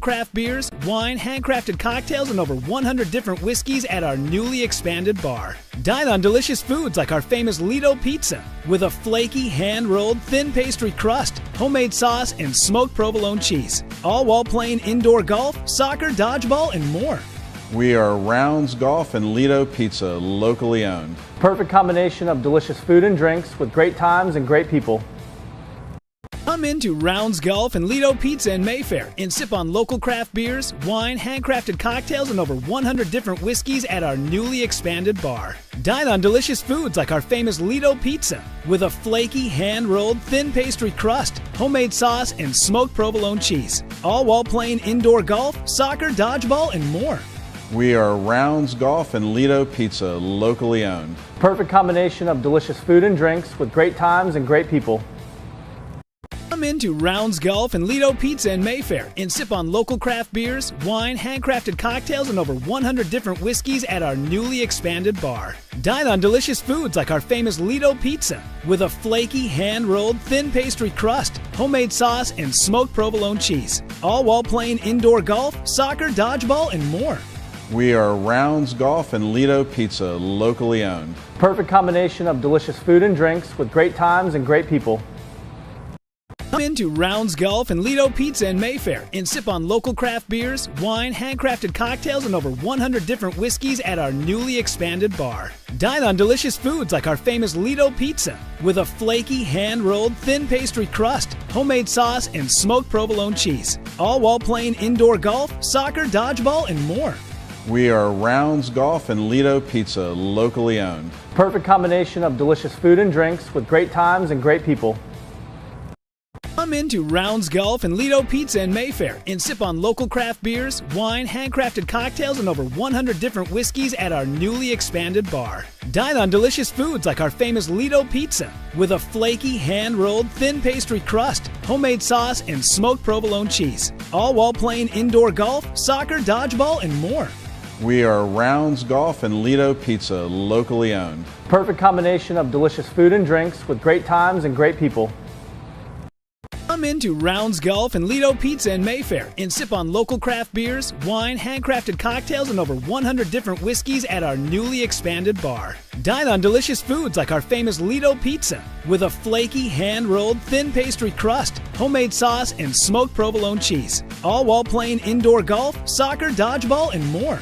Craft beers, wine, handcrafted cocktails, and over 100 different whiskeys at our newly expanded bar. Dine on delicious foods like our famous Lido pizza with a flaky, hand-rolled, thin pastry crust, homemade sauce, and smoked provolone cheese. All while playing indoor golf, soccer, dodgeball, and more. We are Rounds Golf and Lido Pizza, locally owned. Perfect combination of delicious food and drinks with great times and great people. Come into Rounds Golf and Lido Pizza in Mayfair and sip on local craft beers, wine, handcrafted cocktails, and over 100 different whiskeys at our newly expanded bar. Dine on delicious foods like our famous Lido pizza with a flaky, hand-rolled, thin pastry crust, homemade sauce, and smoked provolone cheese. All while playing indoor golf, soccer, dodgeball, and more. We are Rounds Golf and Lido Pizza, locally owned. Perfect combination of delicious food and drinks with great times and great people. Come into Rounds Golf and Lido Pizza in Mayfair and sip on local craft beers, wine, handcrafted cocktails, and over 100 different whiskeys at our newly expanded bar. Dine on delicious foods like our famous Lido pizza with a flaky, hand-rolled, thin pastry crust, homemade sauce, and smoked provolone cheese. All while playing indoor golf, soccer, dodgeball, and more. We are Rounds Golf and Lido Pizza, locally owned. Perfect combination of delicious food and drinks with great times and great people. Come into Rounds Golf and Lido Pizza in Mayfair and sip on local craft beers, wine, handcrafted cocktails, and over 100 different whiskeys at our newly expanded bar. Dine on delicious foods like our famous Lido pizza with a flaky, hand-rolled, thin pastry crust, homemade sauce, and smoked provolone cheese. All while playing indoor golf, soccer, dodgeball, and more. We are Rounds Golf and Lido Pizza, locally owned. Perfect combination of delicious food and drinks with great times and great people. Come into Rounds Golf and Lido Pizza in Mayfair and sip on local craft beers, wine, handcrafted cocktails, and over 100 different whiskeys at our newly expanded bar. Dine on delicious foods like our famous Lido pizza with a flaky, hand-rolled, thin pastry crust, homemade sauce, and smoked provolone cheese. All while playing indoor golf, soccer, dodgeball, and more. We are Rounds Golf and Lido Pizza, locally owned. Perfect combination of delicious food and drinks with great times and great people. Come into Rounds Golf and Lido Pizza in Mayfair and sip on local craft beers, wine, handcrafted cocktails, and over 100 different whiskeys at our newly expanded bar. Dine on delicious foods like our famous Lido pizza with a flaky, hand-rolled, thin pastry crust, homemade sauce, and smoked provolone cheese. All while playing indoor golf, soccer, dodgeball, and more.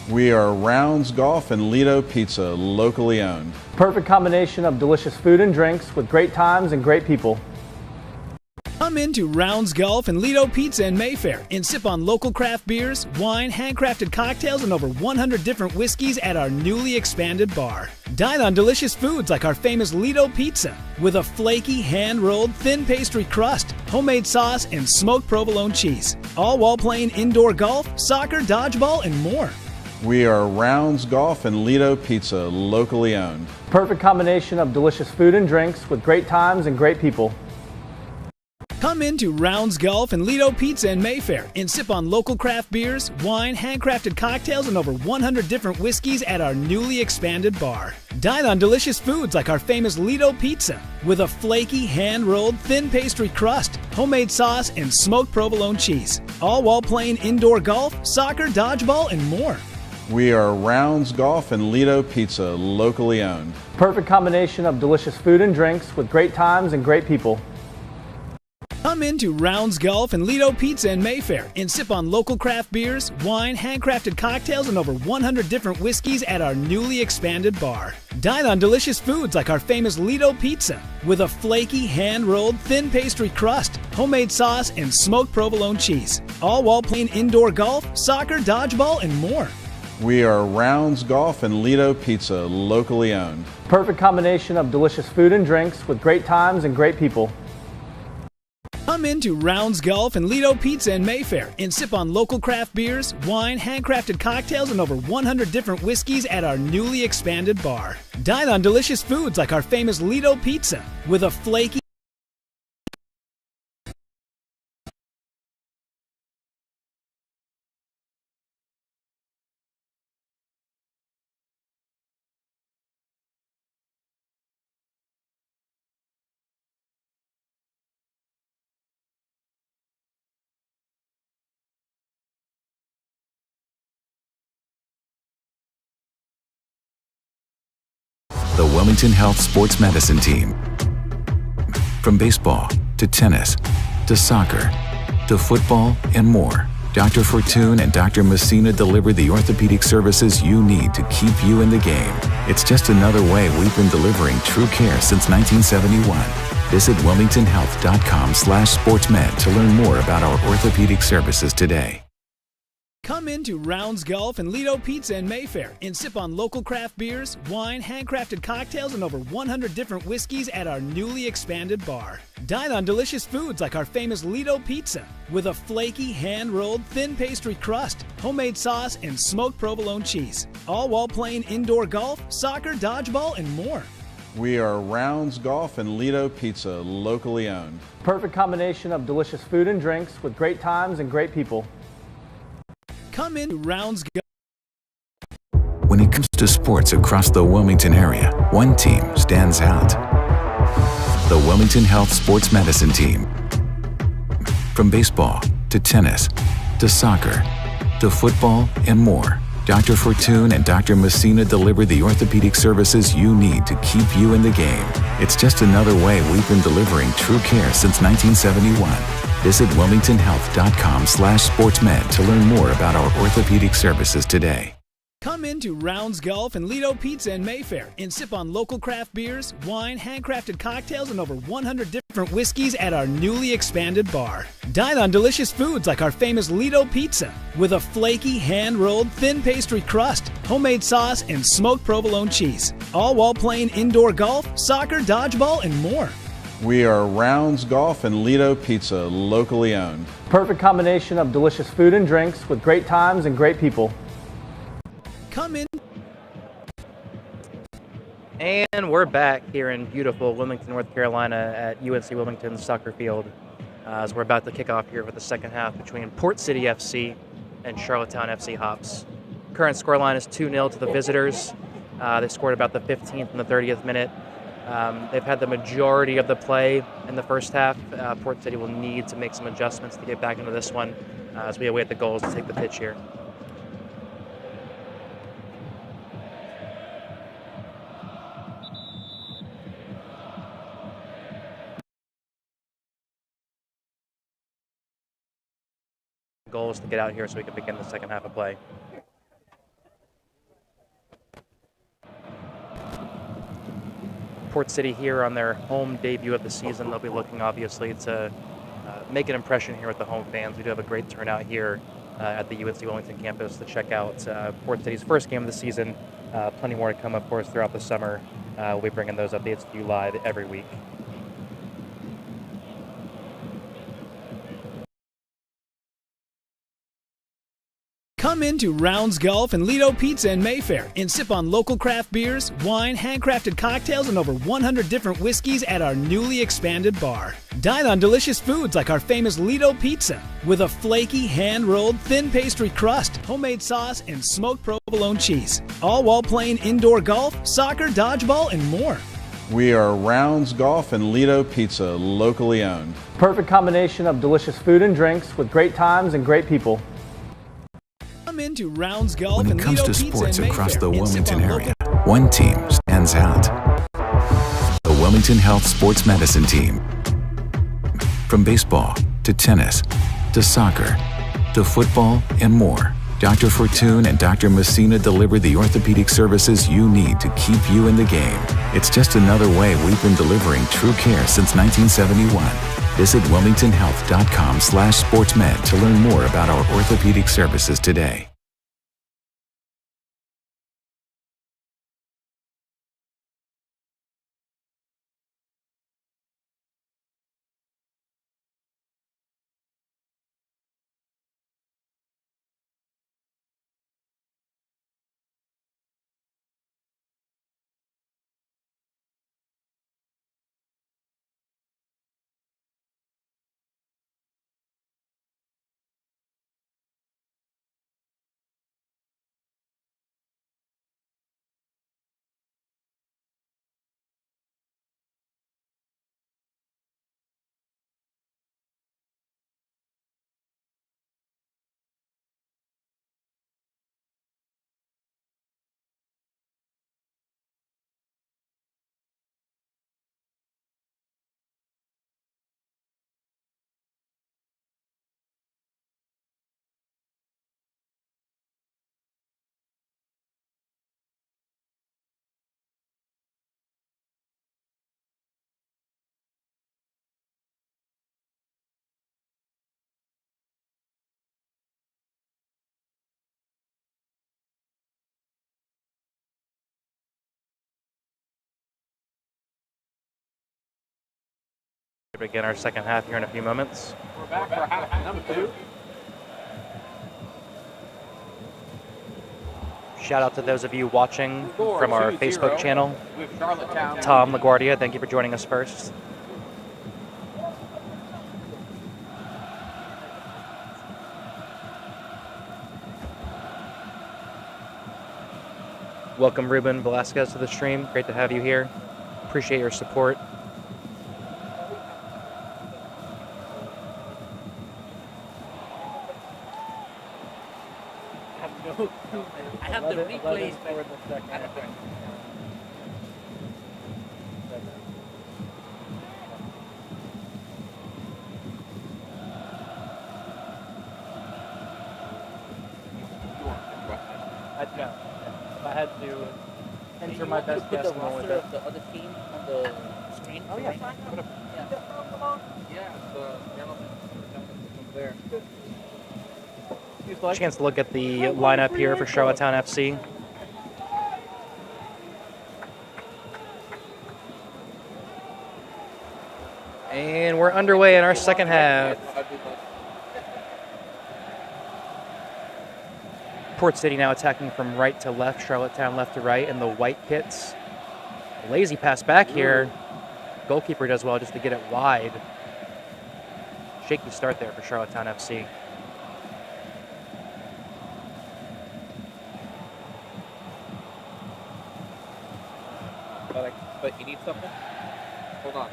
We are Rounds Golf and Lido Pizza, locally owned. Perfect combination of delicious food and drinks with great times and great people. Come into Rounds Golf and Lido Pizza in Mayfair and sip on local craft beers, wine, handcrafted cocktails, and over 100 different whiskeys at our newly expanded bar. Dine on delicious foods like our famous Lido pizza with a flaky, hand-rolled, thin pastry crust, homemade sauce, and smoked provolone cheese. All while playing indoor golf, soccer, dodgeball, and more. We are Rounds Golf and Lido Pizza, locally owned. Perfect combination of delicious food and drinks with great times and great people. Come into Rounds Golf and Lido Pizza in Mayfair and sip on local craft beers, wine, handcrafted cocktails, and over 100 different whiskeys at our newly expanded bar. Dine on delicious foods like our famous Lido Pizza with a flaky, hand-rolled, thin pastry crust, homemade sauce, and smoked provolone cheese. All while playing indoor golf, soccer, dodgeball, and more. We are Rounds Golf and Lido Pizza, locally owned. Perfect combination of delicious food and drinks with great times and great people. Come into Rounds Golf and Lido Pizza in Mayfair and sip on local craft beers, wine, handcrafted cocktails, and over 100 different whiskeys at our newly expanded bar. Dine on delicious foods like our famous Lido Pizza with a flaky, hand-rolled, thin pastry crust, homemade sauce, and smoked provolone cheese. All while playing indoor golf, soccer, dodgeball, and more. We are Rounds Golf and Lido Pizza, locally owned. Perfect combination of delicious food and drinks with great times and great people. Come into Rounds Golf and Lido Pizza in Mayfair and sip on local craft beers, wine, handcrafted cocktails, and over 100 different whiskeys at our newly expanded bar. Dine on delicious foods like our famous Lido Pizza with a flaky The Wilmington Health Sports Medicine Team. From baseball to tennis to soccer to football and more, Dr. Fortune and Dr. Messina deliver the orthopedic services you need to keep you in the game. It's just another way we've been delivering true care since 1971. Visit wilmingtonhealth.com/sportsmed to learn more about our orthopedic services today. Come into Rounds Golf and Lido Pizza in Mayfair and sip on local craft beers, wine, handcrafted cocktails, and over 100 different whiskeys at our newly expanded bar. Dine on delicious foods like our famous Lido Pizza with a flaky, hand-rolled, thin pastry crust, homemade sauce, and smoked provolone cheese. All while playing indoor golf, soccer, dodgeball, and more. We are Rounds Golf and Lido Pizza, locally owned. Perfect combination of delicious food and drinks with great times and great people. Come in Rounds Golf. When it comes to sports across the Wilmington area, one team stands out. The Wilmington Health Sports Medicine Team. From baseball to tennis to soccer to football and more, Dr. Fortune and Dr. Messina deliver the orthopedic services you need to keep you in the game. It's just another way we've been delivering true care since 1971. Visit wilmingtonhealth.com/sportsmed to learn more about our orthopedic services today. Come into Rounds Golf and Lido Pizza in Mayfair and sip on local craft beers, wine, handcrafted cocktails, and over 100 different whiskeys at our newly expanded bar. Dine on delicious foods like our famous Lido Pizza with a flaky, hand-rolled, thin pastry crust, homemade sauce, and smoked provolone cheese. All while playing indoor golf, soccer, dodgeball, and more. We are Rounds Golf and Lido Pizza, locally owned. Perfect combination of delicious food and drinks with great times and great people. Come in. And we're back here in beautiful Wilmington, North Carolina at UNC Wilmington's soccer field as we're about to kick off here for the second half between Port City FC and Charlottetown FC Hops. Current scoreline is 2-0 to the visitors. They scored about the 15th and the 30th minute. They've had the majority of the play in the first half. Port City will need to make some adjustments to get back into this one as we await the goals to take the pitch here. Goals to get out here so we can begin the second half of play. Port City here on their home debut of the season. They'll be looking obviously to make an impression here with the home fans. We do have a great turnout here at the UNC Wilmington campus to check out Port City's first game of the season. Plenty more to come, of course, throughout the summer. We'll be bringing those updates to you live every week. Come into Rounds Golf and Lido Pizza in Mayfair and sip on local craft beers, wine, handcrafted cocktails, and over 100 different whiskeys at our newly expanded bar. Dine on delicious foods like our famous Lido Pizza with a flaky, hand-rolled, thin pastry crust, homemade sauce, and smoked provolone cheese. All while playing indoor golf, soccer, dodgeball, and more. We are Rounds Golf and Lido Pizza, locally owned. Perfect combination of delicious food and drinks with great times and great people. Come into Rounds Golf When and it comes Lido to Pizza sports in across Mayfair the and sip Wilmington on area, one team stands out. The Wilmington Health Sports Medicine Team. From baseball to tennis to soccer to football and more, Dr. Fortune and Dr. Messina deliver the orthopedic services you need to keep you in the game. It's just another way we've been delivering true care since 1971. Visit wilmingtonhealth.com/sportsmed to learn more about our orthopedic services today. To begin our second half here in a few moments. We're back for half number 2. Shout out to those of you watching from our 2-0 Facebook channel. with Charlottetown. Tom LaGuardia, thank you for joining us first. Welcome Ruben Velasquez to the stream. Great to have you here. Appreciate your support. I have the replays back. No. If I had to enter my best guess, Put the roster of the other team on the screen. Oh, yeah, fine. Yeah, the gentleman there. Chance to look at the lineup here for Charlottetown FC. And we're underway in our second half. Port City now attacking from right to left, Charlottetown left to right in the white kits. Lazy pass back here. Goalkeeper does well just to get it wide. Shaky start there for Charlottetown FC. But you need something? Hold on.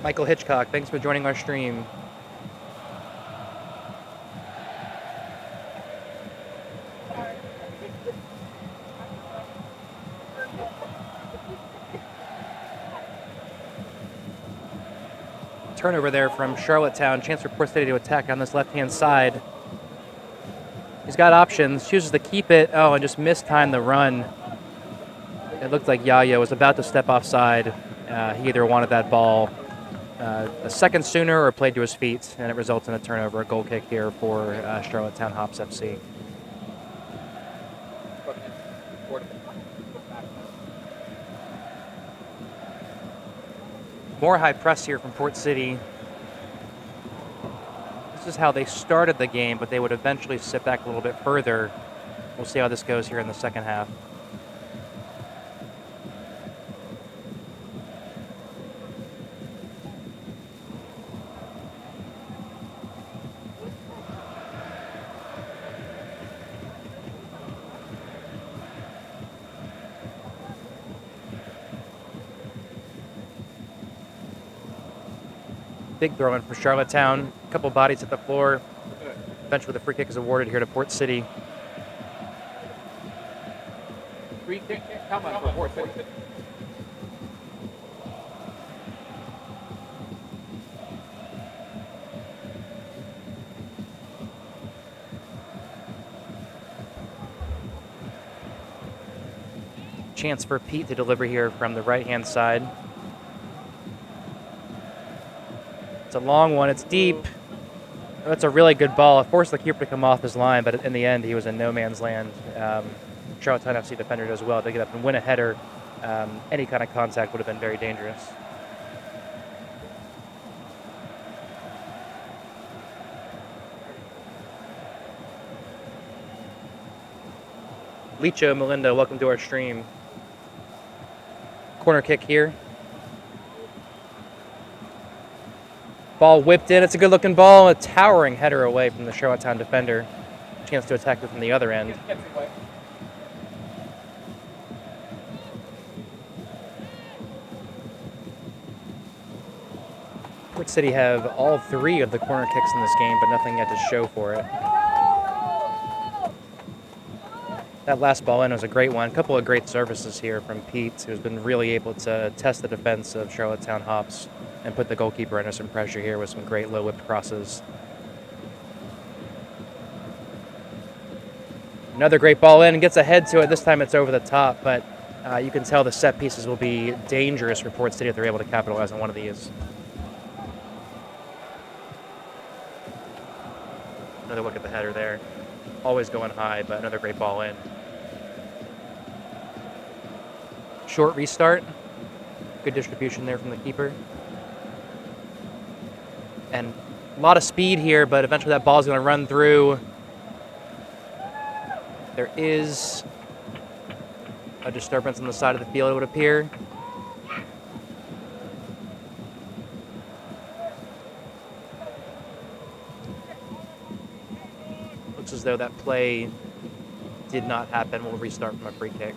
Michael Hitchcock, thanks for joining our stream. Turnover there from Charlottetown. Chance for Port City to attack on this left-hand side. He's got options. Chooses to keep it. Oh, and just mistimed the run. It looked like Yaya was about to step offside. He either wanted that ball a second sooner or played to his feet, and it results in a turnover, a goal kick here for Charlottetown Hops FC. More high press here from Port City. This this is how they started the game, but they would eventually sit back a little bit further. We'll see how this goes here in the second half. Big throw in for Charlottetown. A couple bodies hit the floor. Eventually, the free kick is awarded here to Port City. Free kick coming for Port City. Chance for Pete to deliver here from the right-hand side. It's a long one. It's deep. That's a really good ball. It forced the keeper to come off his line, but in the end, he was in no man's land. Charlottetown FC defender does well to get up and win a header. Any kind of contact would have been very dangerous. Licho Melinda, welcome to our stream. Corner kick here. Ball whipped in. It's a good-looking ball. A towering header away from the Charlottetown defender. Chance to attack it from the other end. Port City have all 3 of the corner kicks in this game, but nothing yet to show for it. That last ball in was a great one. A couple of great services here from Pete, who's been really able to test the defense of Charlottetown Hops and put the goalkeeper under some pressure here with some great low whipped crosses. Another great ball in and gets ahead to it. This time it's over the top, but you can tell the set pieces will be dangerous for Port City if they're able to capitalize on one of these. Another look at the header there. Always going high, but another great ball in. Short restart. Good distribution there from the keeper. And a lot of speed here, but eventually that ball is going to run through. There is a disturbance on the side of the field, it would appear. Looks as though that play did not happen. We'll restart from a free kick.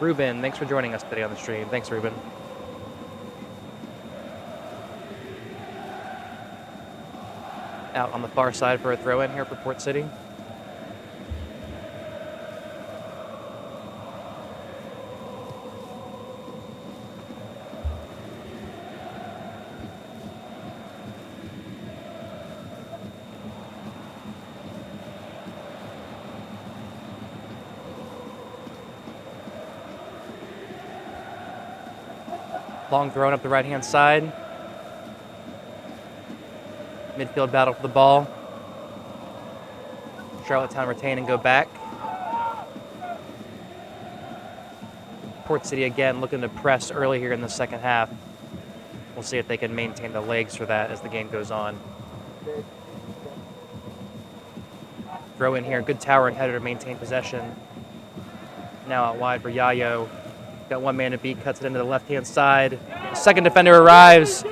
Ruben, thanks for joining us today on the stream. Thanks, Ruben. Out on the far side for a throw-in here for Port City. Long thrown up the right-hand side. Midfield battle for the ball. Charlottetown retain and go back. Port City again looking to press early here in the second half. We'll see if they can maintain the legs for that as the game goes on. Throw in here, good towering header to maintain possession. Now out wide for Yayo. Got one man to beat, cuts it into the left-hand side. The second defender arrives.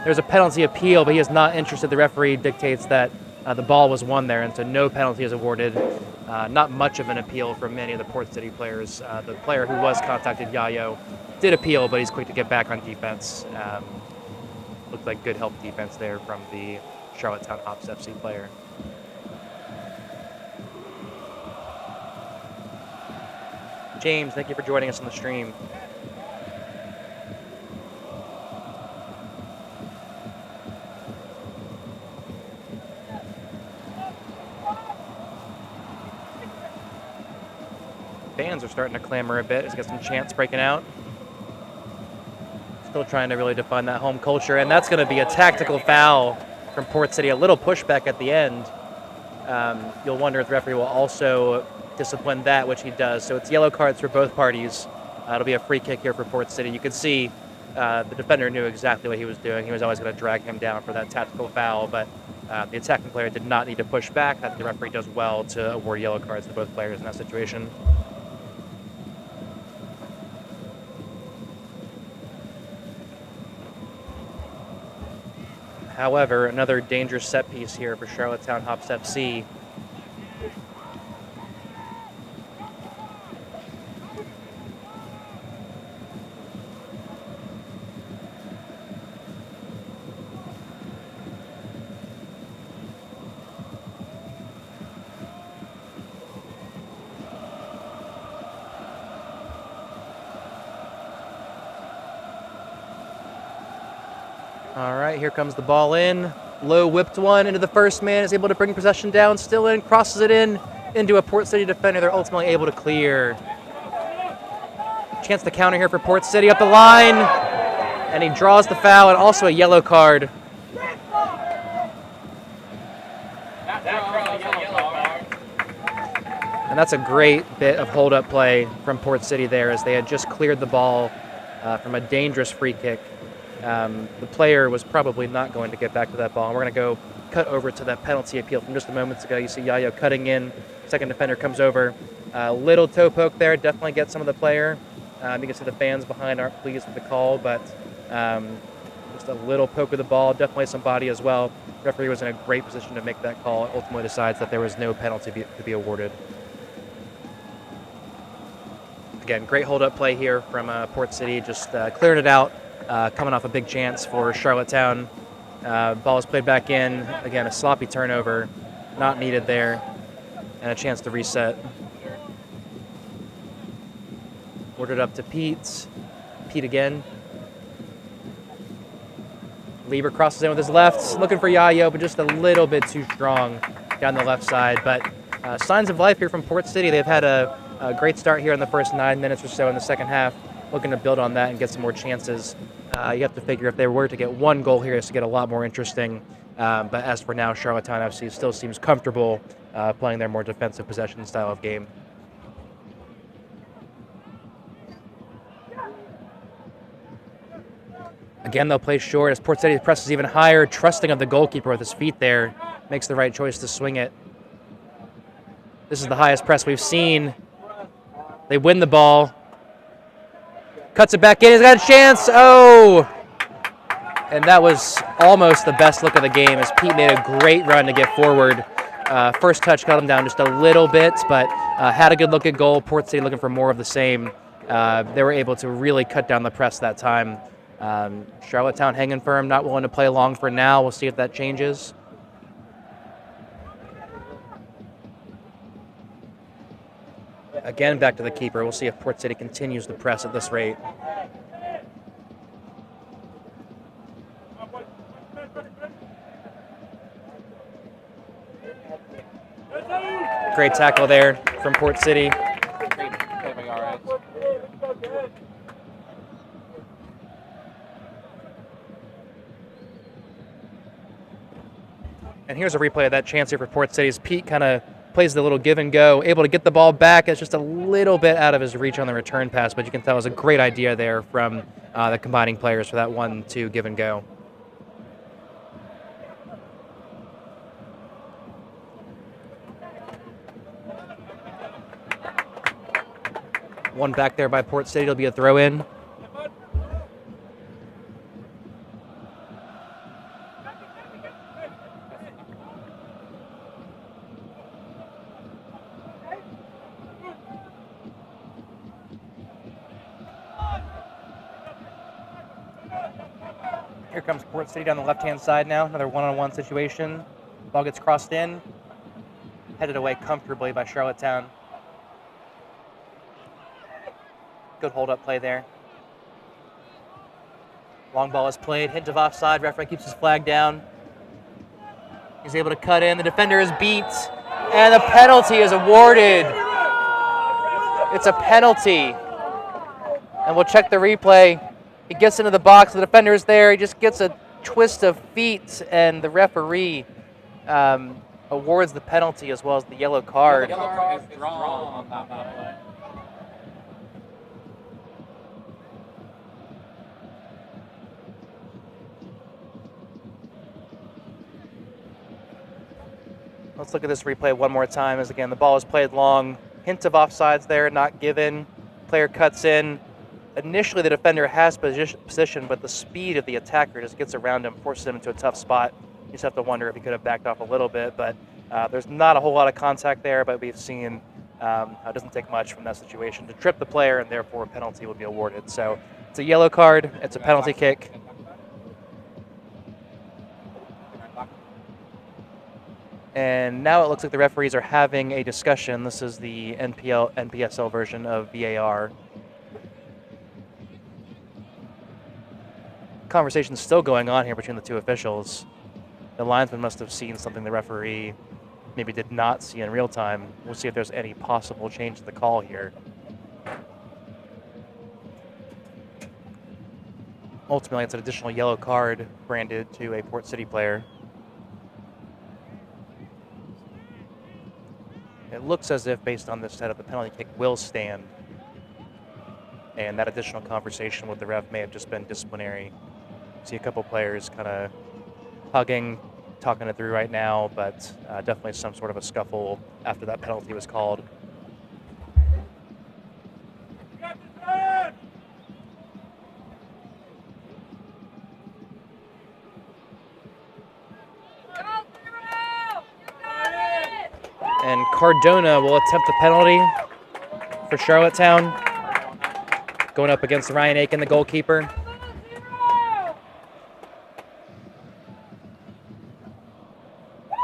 There's a penalty appeal, but he is not interested. The referee dictates that the ball was won there, and so no penalty is awarded. Not much of an appeal from many of the Port City players. The player who was contacted, Yayo, did appeal, but he's quick to get back on defense. Looked like good help defense there from the Charlottetown Hops FC player. James, thank you for joining us on the stream. Fans are starting to clamor a bit. He's got some chants breaking out. Still trying to really define that home culture, and that's going to be a tactical foul from Port City. A little pushback at the end. You'll wonder if the referee will also discipline that, which he does. So it's yellow cards for both parties. It'll be a free kick here for Port City. You can see the defender knew exactly what he was doing. He was always going to drag him down for that tactical foul, but the attacking player did not need to push back. I think the referee does well to award yellow cards to both players in that situation. However, another dangerous set piece here for Charlottetown Hops FC. All right, here comes the ball in. Low whipped one into the first man, is able to bring possession down, still in, crosses it in into a Port City defender. They're ultimately able to clear. Chance to counter here for Port City up the line, and he draws the foul and also a yellow card. And that's a great bit of hold-up play from Port City there, as they had just cleared the ball from a dangerous free kick. The player was probably not going to get back to that ball. And we're going to go cut over to that penalty appeal from just a moment ago. You see Yayo cutting in. Second defender comes over. Little toe poke there. Definitely gets some of the player. You can see the fans behind aren't pleased with the call, but just a little poke of the ball. Definitely some body as well. The referee was in a great position to make that call. Ultimately decides that there was no penalty to be awarded. Again, great hold-up play here from Port City. Just clearing it out. Coming off a big chance for Charlottetown. Ball is played back in. Again, a sloppy turnover. Not needed there. And a chance to reset. Ordered up to Pete. Pete again. Lieber crosses in with his left. Looking for Yayo, but just a little bit too strong down the left side. But signs of life here from Port City. They've had a great start here in the first 9 minutes or so in the second half. Looking to build on that and get some more chances. You have to figure if they were to get one goal here, it's to get a lot more interesting. But as for now, Charlottetown FC still seems comfortable playing their more defensive possession style of game. Again, they'll play short as Port City presses even higher, trusting of the goalkeeper with his feet there. Makes the right choice to swing it. This is the highest press we've seen. They win the ball. Cuts it back in. He's got a chance. Oh! And that was almost the best look of the game as Pete made a great run to get forward. First touch cut him down just a little bit, but had a good look at goal. Port City looking for more of the same. They were able to really cut down the press that time. Charlottetown hanging firm, not willing to play long for now. We'll see if that changes. Again, back to the keeper. We'll see if Port City continues to press at this rate. Great tackle there from Port City. And here's a replay of that chance here for Port City as Pete kind of plays the little give and go, able to get the ball back. It's just a little bit out of his reach on the return pass, but you can tell it was a great idea there from the combining players for that 1-2 give and go. One back there by Port City. It'll be a throw in. Here comes Port City down the left-hand side now. Another one-on-one situation. Ball gets crossed in. Headed away comfortably by Charlottetown. Good hold-up play there. Long ball is played. Hint of offside. Referee keeps his flag down. He's able to cut in. The defender is beat. And the penalty is awarded. It's a penalty. And we'll check the replay. He gets into the box, the defender is there, he just gets a twist of feet, and the referee awards the penalty as well as the yellow card. Yellow card is drawn on that play. Let's look at this replay one more time as, again, the ball is played long. Hint of offsides there, not given. Player cuts in. Initially, the defender has position, but the speed of the attacker just gets around him, forces him into a tough spot. You just have to wonder if he could have backed off a little bit, but there's not a whole lot of contact there, but we've seen how it doesn't take much from that situation to trip the player, and therefore a penalty will be awarded. So it's a yellow card, it's a penalty kick. And now it looks like the referees are having a discussion. This is the Npsl version of VAR. Conversation's still going on here between the two officials. The linesman must have seen something the referee maybe did not see in real time. We'll see if there's any possible change in the call here. Ultimately, it's an additional yellow card branded to a Port City player. It looks as if, based on this setup, the penalty kick will stand. And that additional conversation with the ref may have just been disciplinary. See a couple players kind of hugging, talking it through right now, but definitely some sort of a scuffle after that penalty was called. And Cardona will attempt the penalty for Charlottetown, going up against Ryan Aiken, the goalkeeper.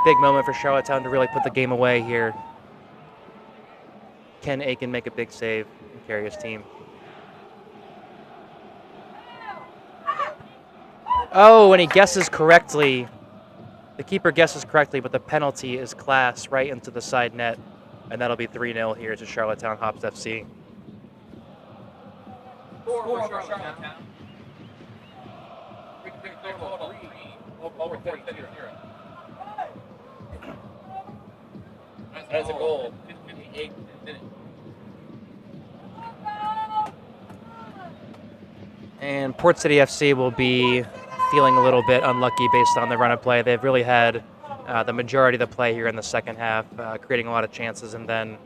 Big moment for Charlottetown to really put the game away here. Can Aiken make a big save and carry his team? Oh, and he guesses correctly. The keeper guesses correctly, but the penalty is classed right into the side net, and that'll be 3-0 here to Charlottetown Hops FC. For Charlottetown. That's a goal. 58 minutes. And Port City FC will be feeling a little bit unlucky based on the run of play. They've really had the majority of the play here in the second half, creating a lot of chances, and then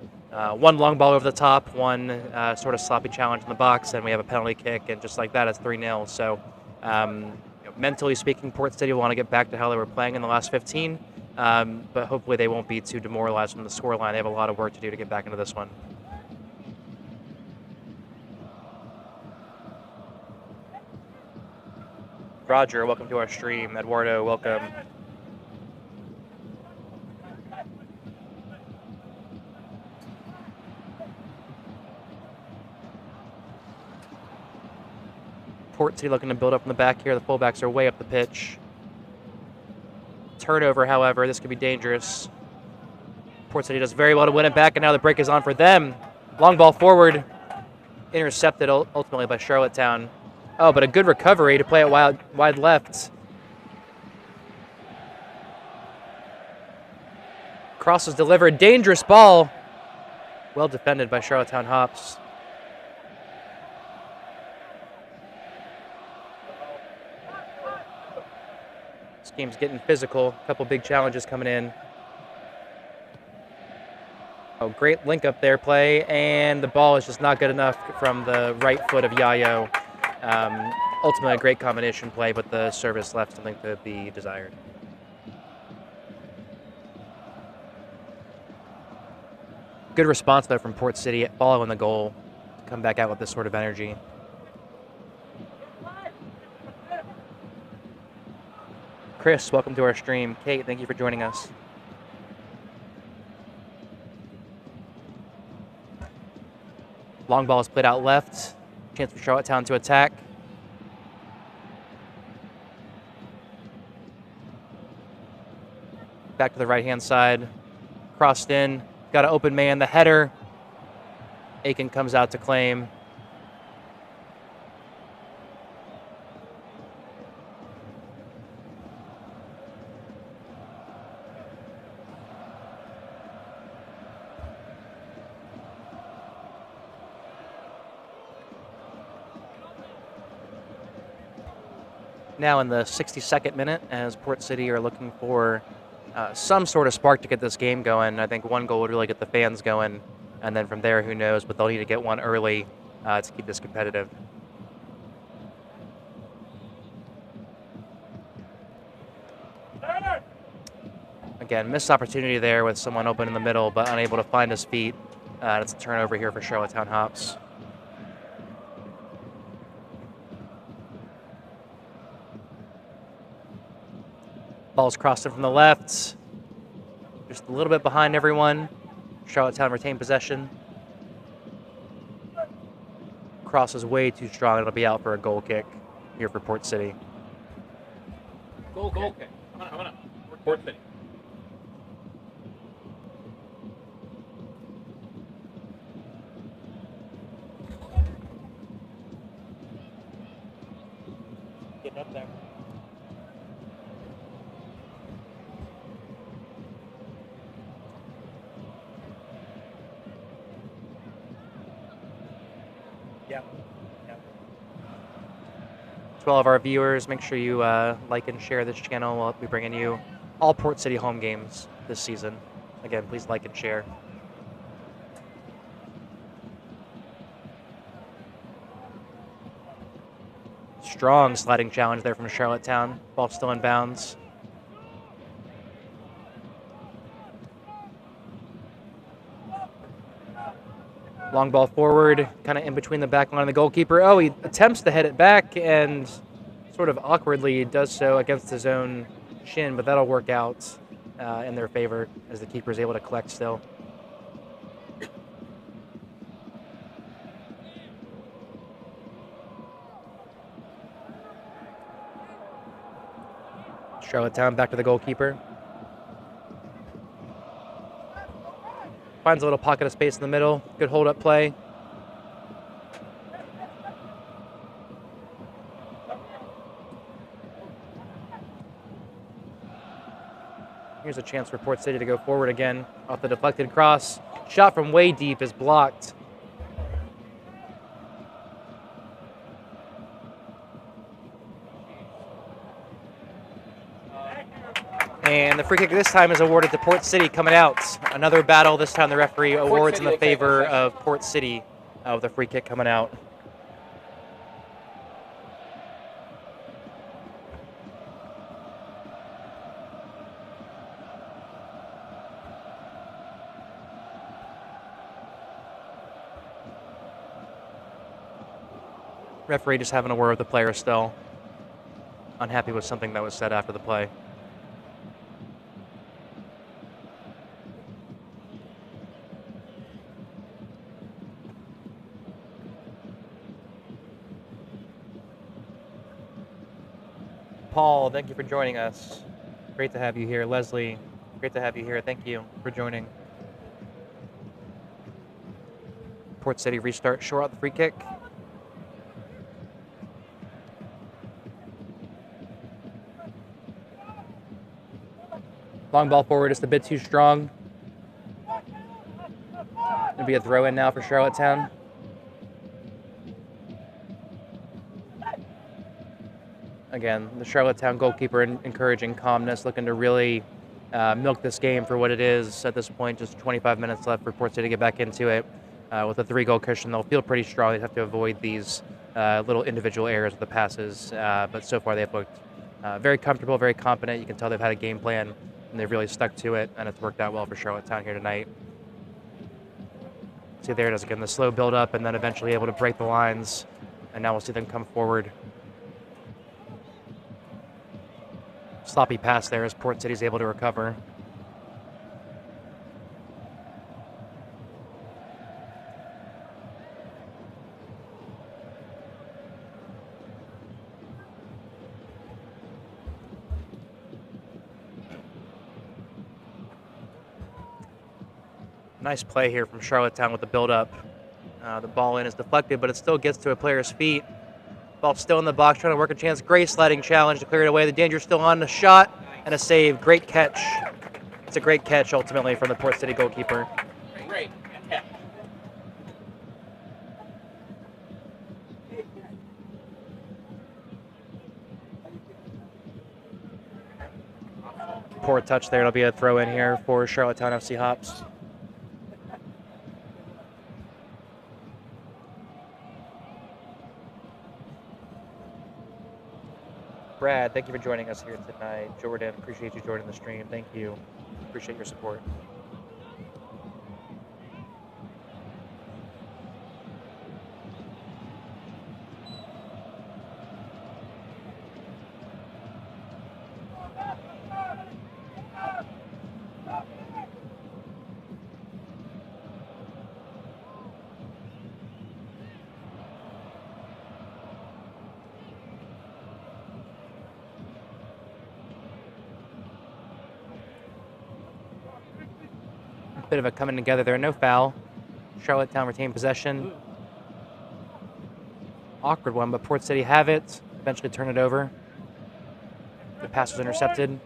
one long ball over the top, one sort of sloppy challenge in the box, and we have a penalty kick, and just like that, it's 3-0. So mentally speaking, Port City will want to get back to how they were playing in the last 15, but hopefully they won't be too demoralized from the scoreline. They have a lot of work to do to get back into this one. Roger, welcome to our stream. Eduardo, welcome. Port City looking to build up in the back here. The fullbacks are way up the pitch. Turnover, however, this could be dangerous. Port City does very well to win it back, and now the break is on for them. Long ball forward, intercepted ultimately by Charlottetown. Oh, but a good recovery to play it wide left. Cross is delivered. Dangerous ball. Well defended by Charlottetown Hops. This game's getting physical. A couple big challenges coming in. Oh, great link up there play, and the ball is just not good enough from the right foot of Yayo. Ultimately a great combination play, but the service left something to be desired. Good response, though, from Port City, following the goal, to come back out with this sort of energy. Chris, welcome to our stream. Kate, thank you for joining us. Long ball is played out left. Chance for Charlottetown to attack. Back to the right-hand side. Crossed in. Got an open man. The header. Aiken comes out to claim. Now in the 62nd minute, as Port City are looking for some sort of spark to get this game going. I think one goal would really get the fans going, and then from there, who knows? But they'll need to get one early to keep this competitive. Again, missed opportunity there with someone open in the middle, but unable to find his feet. It's a turnover here for Charlottetown Hops. Ball's crossed in from the left. Just a little bit behind everyone. Charlottetown retained possession. Cross is way too strong. It'll be out for a goal kick here for Port City. Goal kick. Come on. Port City. Getting up there. Yeah. To all of our viewers, make sure you like and share this channel. We'll be bringing you all Port City home games this season. Again, please like and share. Strong sliding challenge there from Charlottetown. Ball still in bounds. Long ball forward, kind of in between the back line and the goalkeeper. Oh, he attempts to head it back and sort of awkwardly does so against his own shin, but that'll work out in their favor as the keeper is able to collect still. Charlottetown back to the goalkeeper. Finds a little pocket of space in the middle. Good hold-up play. Here's a chance for Port City to go forward again off the deflected cross. Shot from way deep is blocked. And the free kick this time is awarded to Port City coming out. Another battle. This time the referee awards in the favor of Port City with the free kick coming out. Referee just having a word with the player still. Unhappy with something that was said after the play. Paul, thank you for joining us. Great to have you here. Leslie, great to have you here. Thank you for joining. Port City restart, shore out the free kick. Long ball forward, just a bit too strong. It'll be a throw in now for Charlottetown. Again, the Charlottetown goalkeeper encouraging calmness, looking to really milk this game for what it is at this point. Just 25 minutes left for Port City to get back into it. With a 3-goal cushion, they'll feel pretty strong. They have to avoid these little individual errors with the passes. But so far, they've looked very comfortable, very competent. You can tell they've had a game plan, and they've really stuck to it, and it's worked out well for Charlottetown here tonight. See, there it is again, the slow build-up, and then eventually able to break the lines. And now we'll see them come forward. Sloppy pass there as Port City's able to recover. Nice play here from Charlottetown with the build-up. The ball in is deflected, but it still gets to a player's feet. Ball still in the box, trying to work a chance. Great sliding challenge to clear it away. The danger's still on. A shot and a save. Great catch. It's a great catch, ultimately, from the Port City goalkeeper. Great. Poor touch there. It'll be a throw in here for Charlottetown FC Hops. Brad, thank you for joining us here tonight. Jordan, appreciate you joining the stream. Thank you. Appreciate your support. Bit of a coming together there. No foul. Charlottetown retained possession. Awkward one, but Port City have it. Eventually turn it over. The pass was intercepted.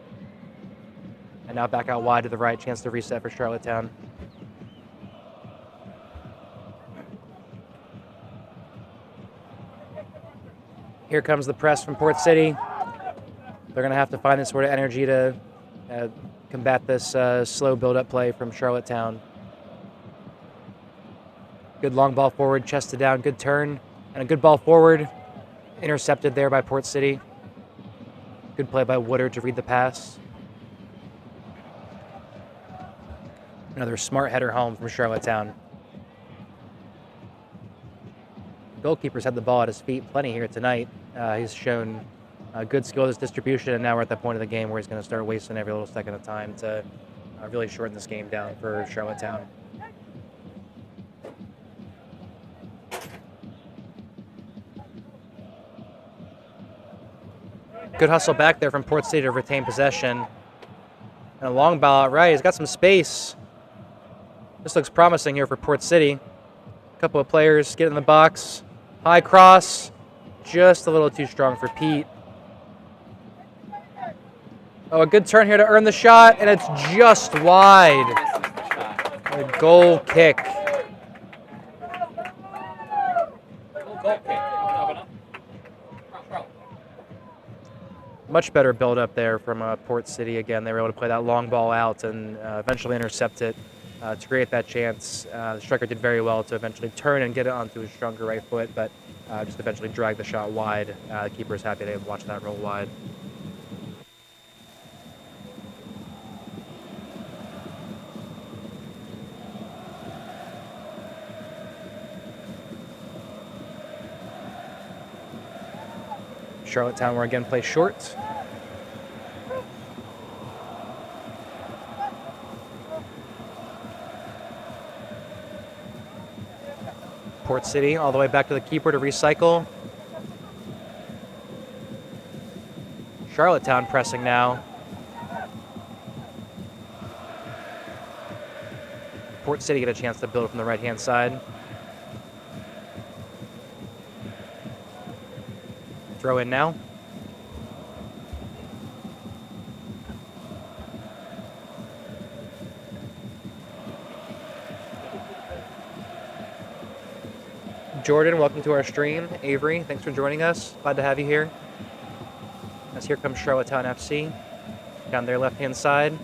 And now back out wide to the right. Chance to reset for Charlottetown. Here comes the press from Port City. They're going to have to find this sort of energy to combat this slow build-up play from Charlottetown. Good long ball forward, chested down, good turn, and a good ball forward. Intercepted there by Port City. Good play by Woodard to read the pass. Another smart header home from Charlottetown. Goalkeeper's had the ball at his feet plenty here tonight. He's shown good skill with his distribution, and now we're at that point of the game where he's going to start wasting every little second of time to really shorten this game down for Charlottetown. Good hustle back there from Port City to retain possession. And a long ball out right. He's got some space. This looks promising here for Port City. A couple of players get in the box. High cross. Just a little too strong for Pete. Oh, a good turn here to earn the shot, and it's just wide. A goal kick. Much better build up there from Port City. Again, they were able to play that long ball out and eventually intercept it to create that chance. The striker did very well to eventually turn and get it onto his stronger right foot, but just eventually drag the shot wide. The keeper is happy to watch that roll wide. Charlottetown will again play short. Port City all the way back to the keeper to recycle. Charlottetown pressing now. Port City get a chance to build from the right-hand side. Throw in now. Jordan, welcome to our stream. Avery, thanks for joining us. Glad to have you here. As here comes Charlottetown FC down their left-hand side.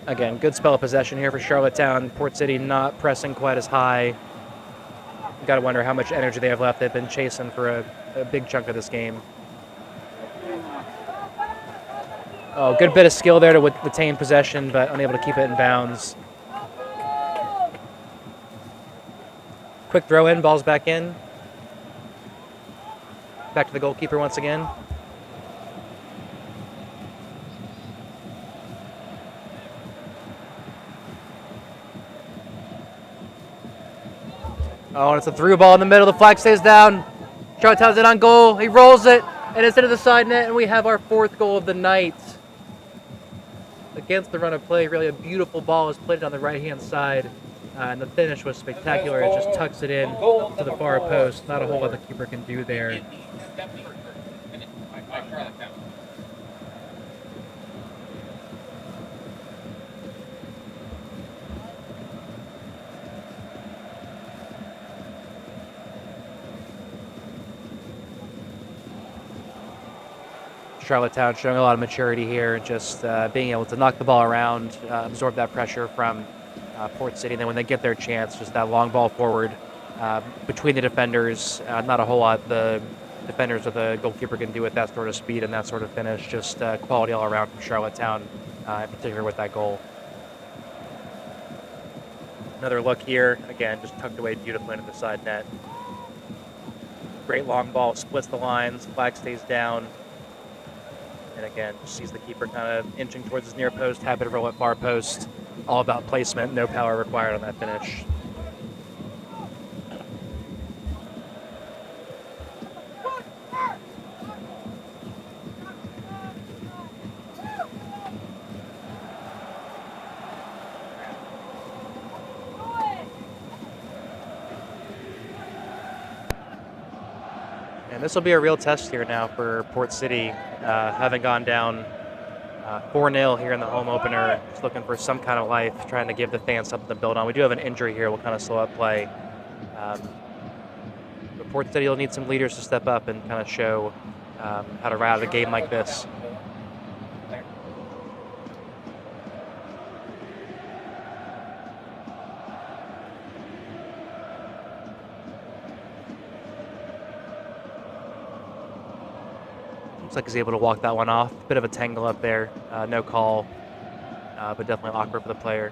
Again, good spell of possession here for Charlottetown. Port City not pressing quite as high. Got to wonder how much energy they have left. They've been chasing for a big chunk of this game. Oh, good bit of skill there to retain possession, but unable to keep it in bounds. Quick throw in, ball's back in. Back to the goalkeeper once again. Oh, and it's a through ball in the middle. The flag stays down. Charlottetown's in on goal. He rolls it, and it's into the side net, and we have our fourth goal of the night. Against the run of play, really a beautiful ball was played on the right-hand side, and the finish was spectacular. It just tucks it in to the far post. Not a whole lot the keeper can do there. Charlottetown showing a lot of maturity here and just being able to knock the ball around, absorb that pressure from Port City. And then when they get their chance, just that long ball forward between the defenders. Not a whole lot the defenders or the goalkeeper can do with that sort of speed and that sort of finish. Just quality all around from Charlottetown, in particular with that goal. Another look here. Again, just tucked away beautifully into the side net. Great long ball, splits the lines, flag stays down. And again, just sees the keeper kind of inching towards his near post, happy to roll at far post. All about placement, no power required on that finish. And this will be a real test here now for Port City, having gone down 4-0 here in the home opener. Just looking for some kind of life, trying to give the fans something to build on. We do have an injury here. We'll kind of slow up play. But Port City will need some leaders to step up and kind of show how to ride a game like this. Looks like he's able to walk that one off. Bit of a tangle up there. No call, but definitely awkward for the player.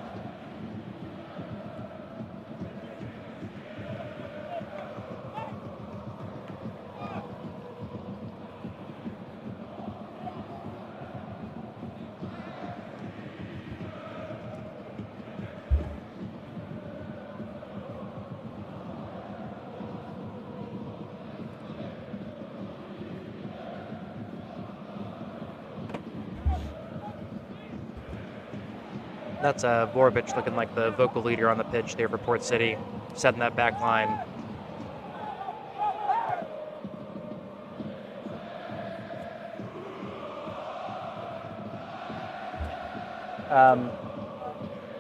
That's Vorbic looking like the vocal leader on the pitch there for Port City, setting that back line.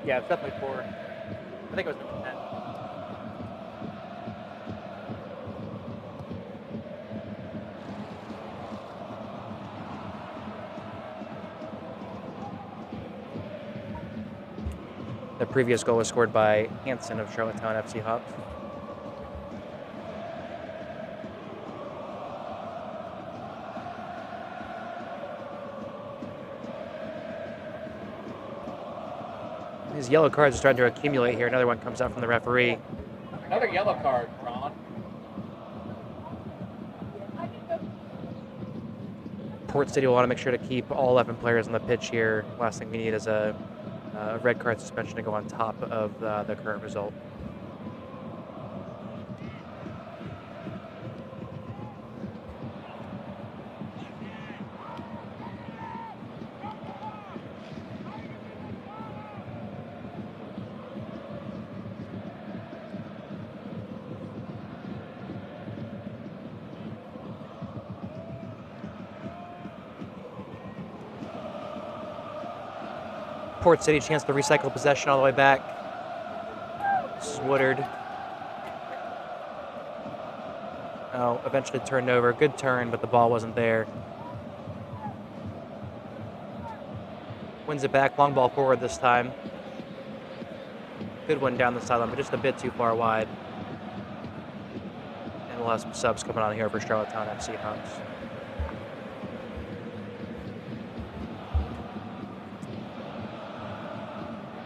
Yeah, it's definitely 4. I think it was number 10. The previous goal was scored by Hansen of Charlottetown FC Hops. These yellow cards are starting to accumulate here. Another one comes out from the referee. Another yellow card, Ron. Port City will want to make sure to keep all 11 players on the pitch here. Last thing we need is a red card suspension to go on top of the current result. Port City chance to recycle possession all the way back. This is Woodard. Oh, eventually turned over. Good turn, but the ball wasn't there. Wins it back. Long ball forward this time. Good one down the sideline, but just a bit too far wide. And we'll have some subs coming on here for Charlottetown FC Hops.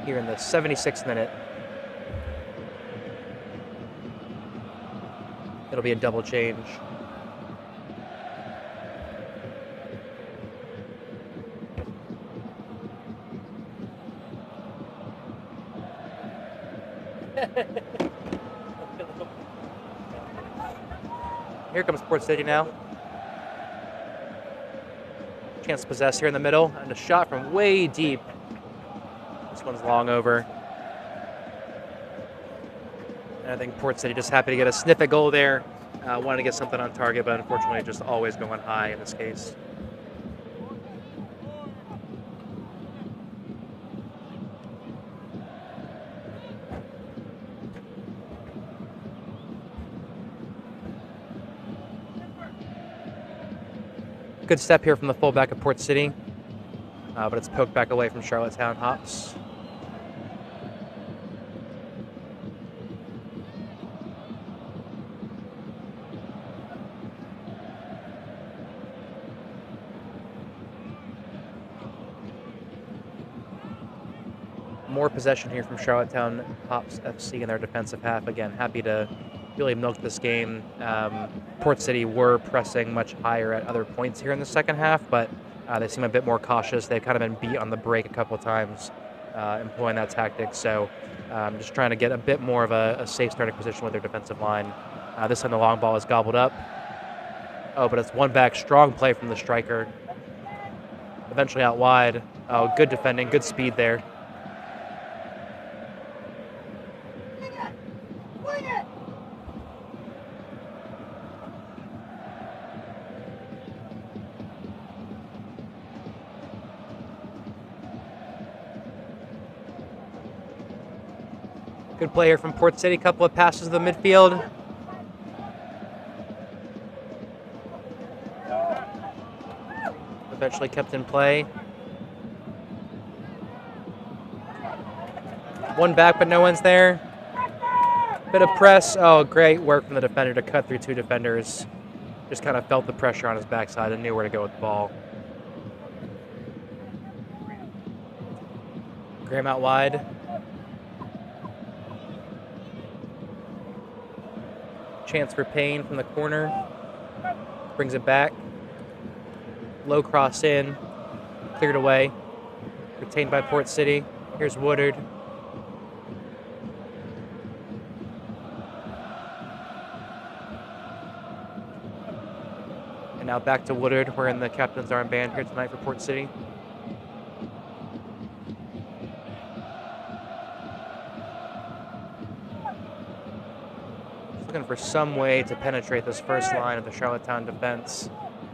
Here in the 76th minute. It'll be a double change. Here comes Port City now. Chance to possess here in the middle, and a shot from way deep. This one's long over. And I think Port City just happy to get a sniff at goal there. Wanted to get something on target, but unfortunately just always going high in this case. Good step here from the fullback of Port City, but it's poked back away from Charlottetown Hops. More possession here from Charlottetown Hops FC in their defensive half. Again, happy to really milk this game. Port City were pressing much higher at other points here in the second half, but they seem a bit more cautious. They've kind of been beat on the break a couple of times, employing that tactic. So just trying to get a bit more of a safe starting position with their defensive line. This time the long ball is gobbled up. Oh, but it's one back, strong play from the striker. Eventually out wide. Oh, good defending, good speed there. Good play here from Port City. Couple of passes to the midfield. Eventually kept in play. One back, but no one's there. Bit of press. Oh, great work from the defender to cut through two defenders. Just kind of felt the pressure on his backside and knew where to go with the ball. Graham out wide. Chance for Payne from the corner. Brings it back. Low cross in. Cleared away. Retained by Port City. Here's Woodard. And now back to Woodard, wearing the captain's armband here tonight for Port City. Looking for some way to penetrate this first line of the Charlottetown defense.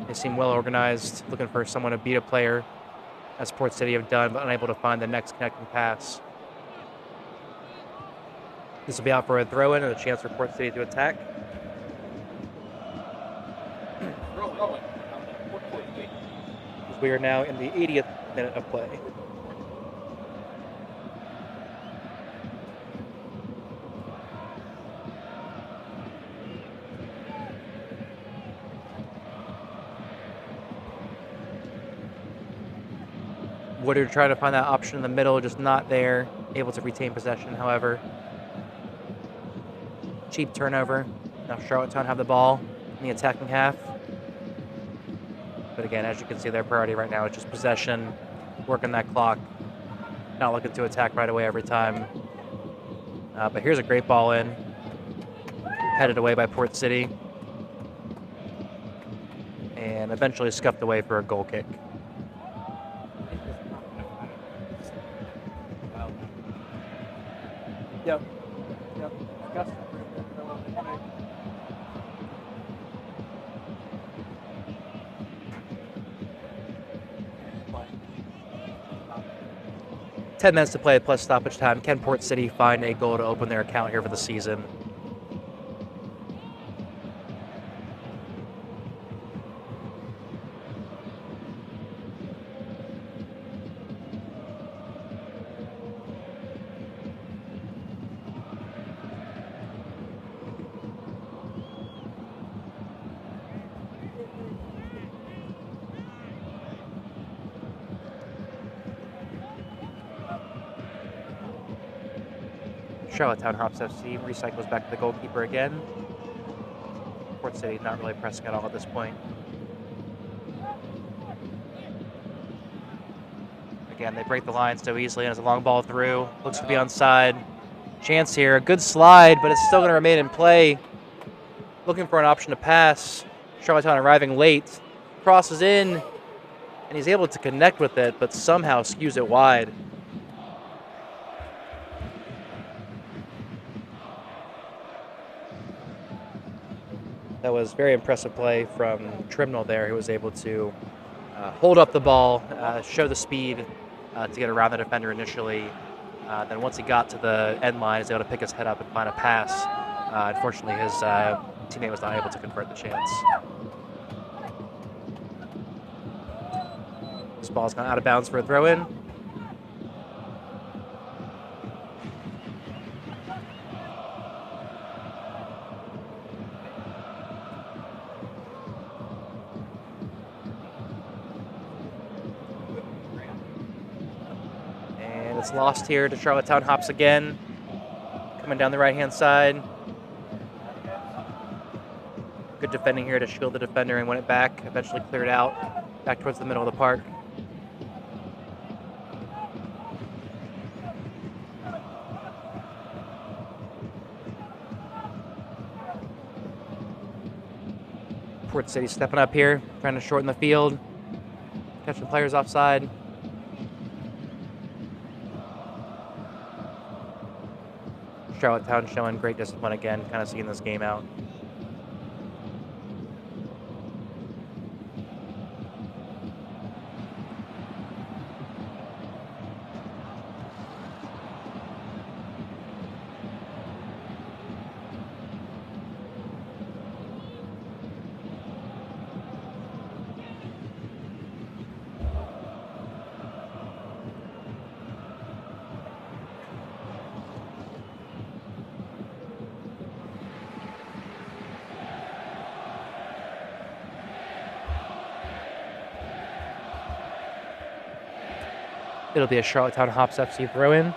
They seem well organized, looking for someone to beat a player, as Port City have done, but unable to find the next connecting pass. This will be out for a throw-in and a chance for Port City to attack. We are now in the 80th minute of play. Woodard trying to find that option in the middle, just not there. Able to retain possession, however. Cheap turnover. Now Charlottetown have the ball in the attacking half. But again, as you can see, their priority right now is just possession, working that clock, not looking to attack right away every time. But here's a great ball in. Headed away by Port City. And eventually scuffed away for a goal kick. Yep. 10 minutes to play plus stoppage time. Can Port City find a goal to open their account here for the season? Charlottetown Hops FC recycles back to the goalkeeper again. Port City not really pressing at all at this point. Again, they break the line so easily, and it's a long ball through. Looks to be onside. Chance here, a good slide, but it's still going to remain in play. Looking for an option to pass. Charlottetown arriving late. Crosses in, and he's able to connect with it, but somehow skews it wide. That was very impressive play from Trimnell there, who was able to hold up the ball, show the speed to get around the defender initially. Then once he got to the end line, he was able to pick his head up and find a pass. Unfortunately, his teammate was not able to convert the chance. This ball's gone out of bounds for a throw-in. And it's lost here to Charlottetown Hops again. Coming down the right-hand side. Good defending here to shield the defender and win it back. Eventually cleared out back towards the middle of the park. Port City stepping up here, trying to shorten the field. Catch the players offside. Charlottetown showing great discipline again, kind of seeing this game out. It'll be a Charlottetown Hops FC throw-in.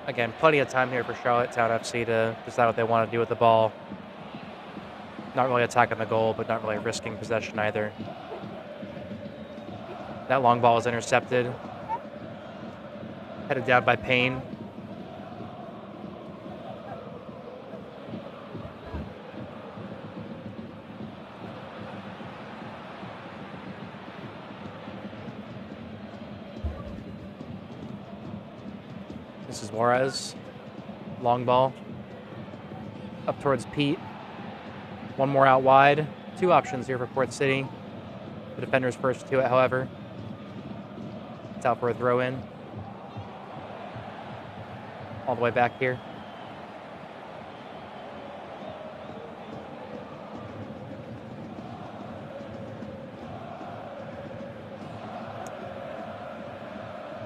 Again, plenty of time here for Charlottetown FC to decide what they want to do with the ball. Not really attacking the goal, but not really risking possession either. That long ball is intercepted. Headed down by Payne. This is Juarez. Long ball. Up towards Pete. One more out wide. Two options here for Port City. The defender's first to it, however. It's out for a throw-in. All the way back here.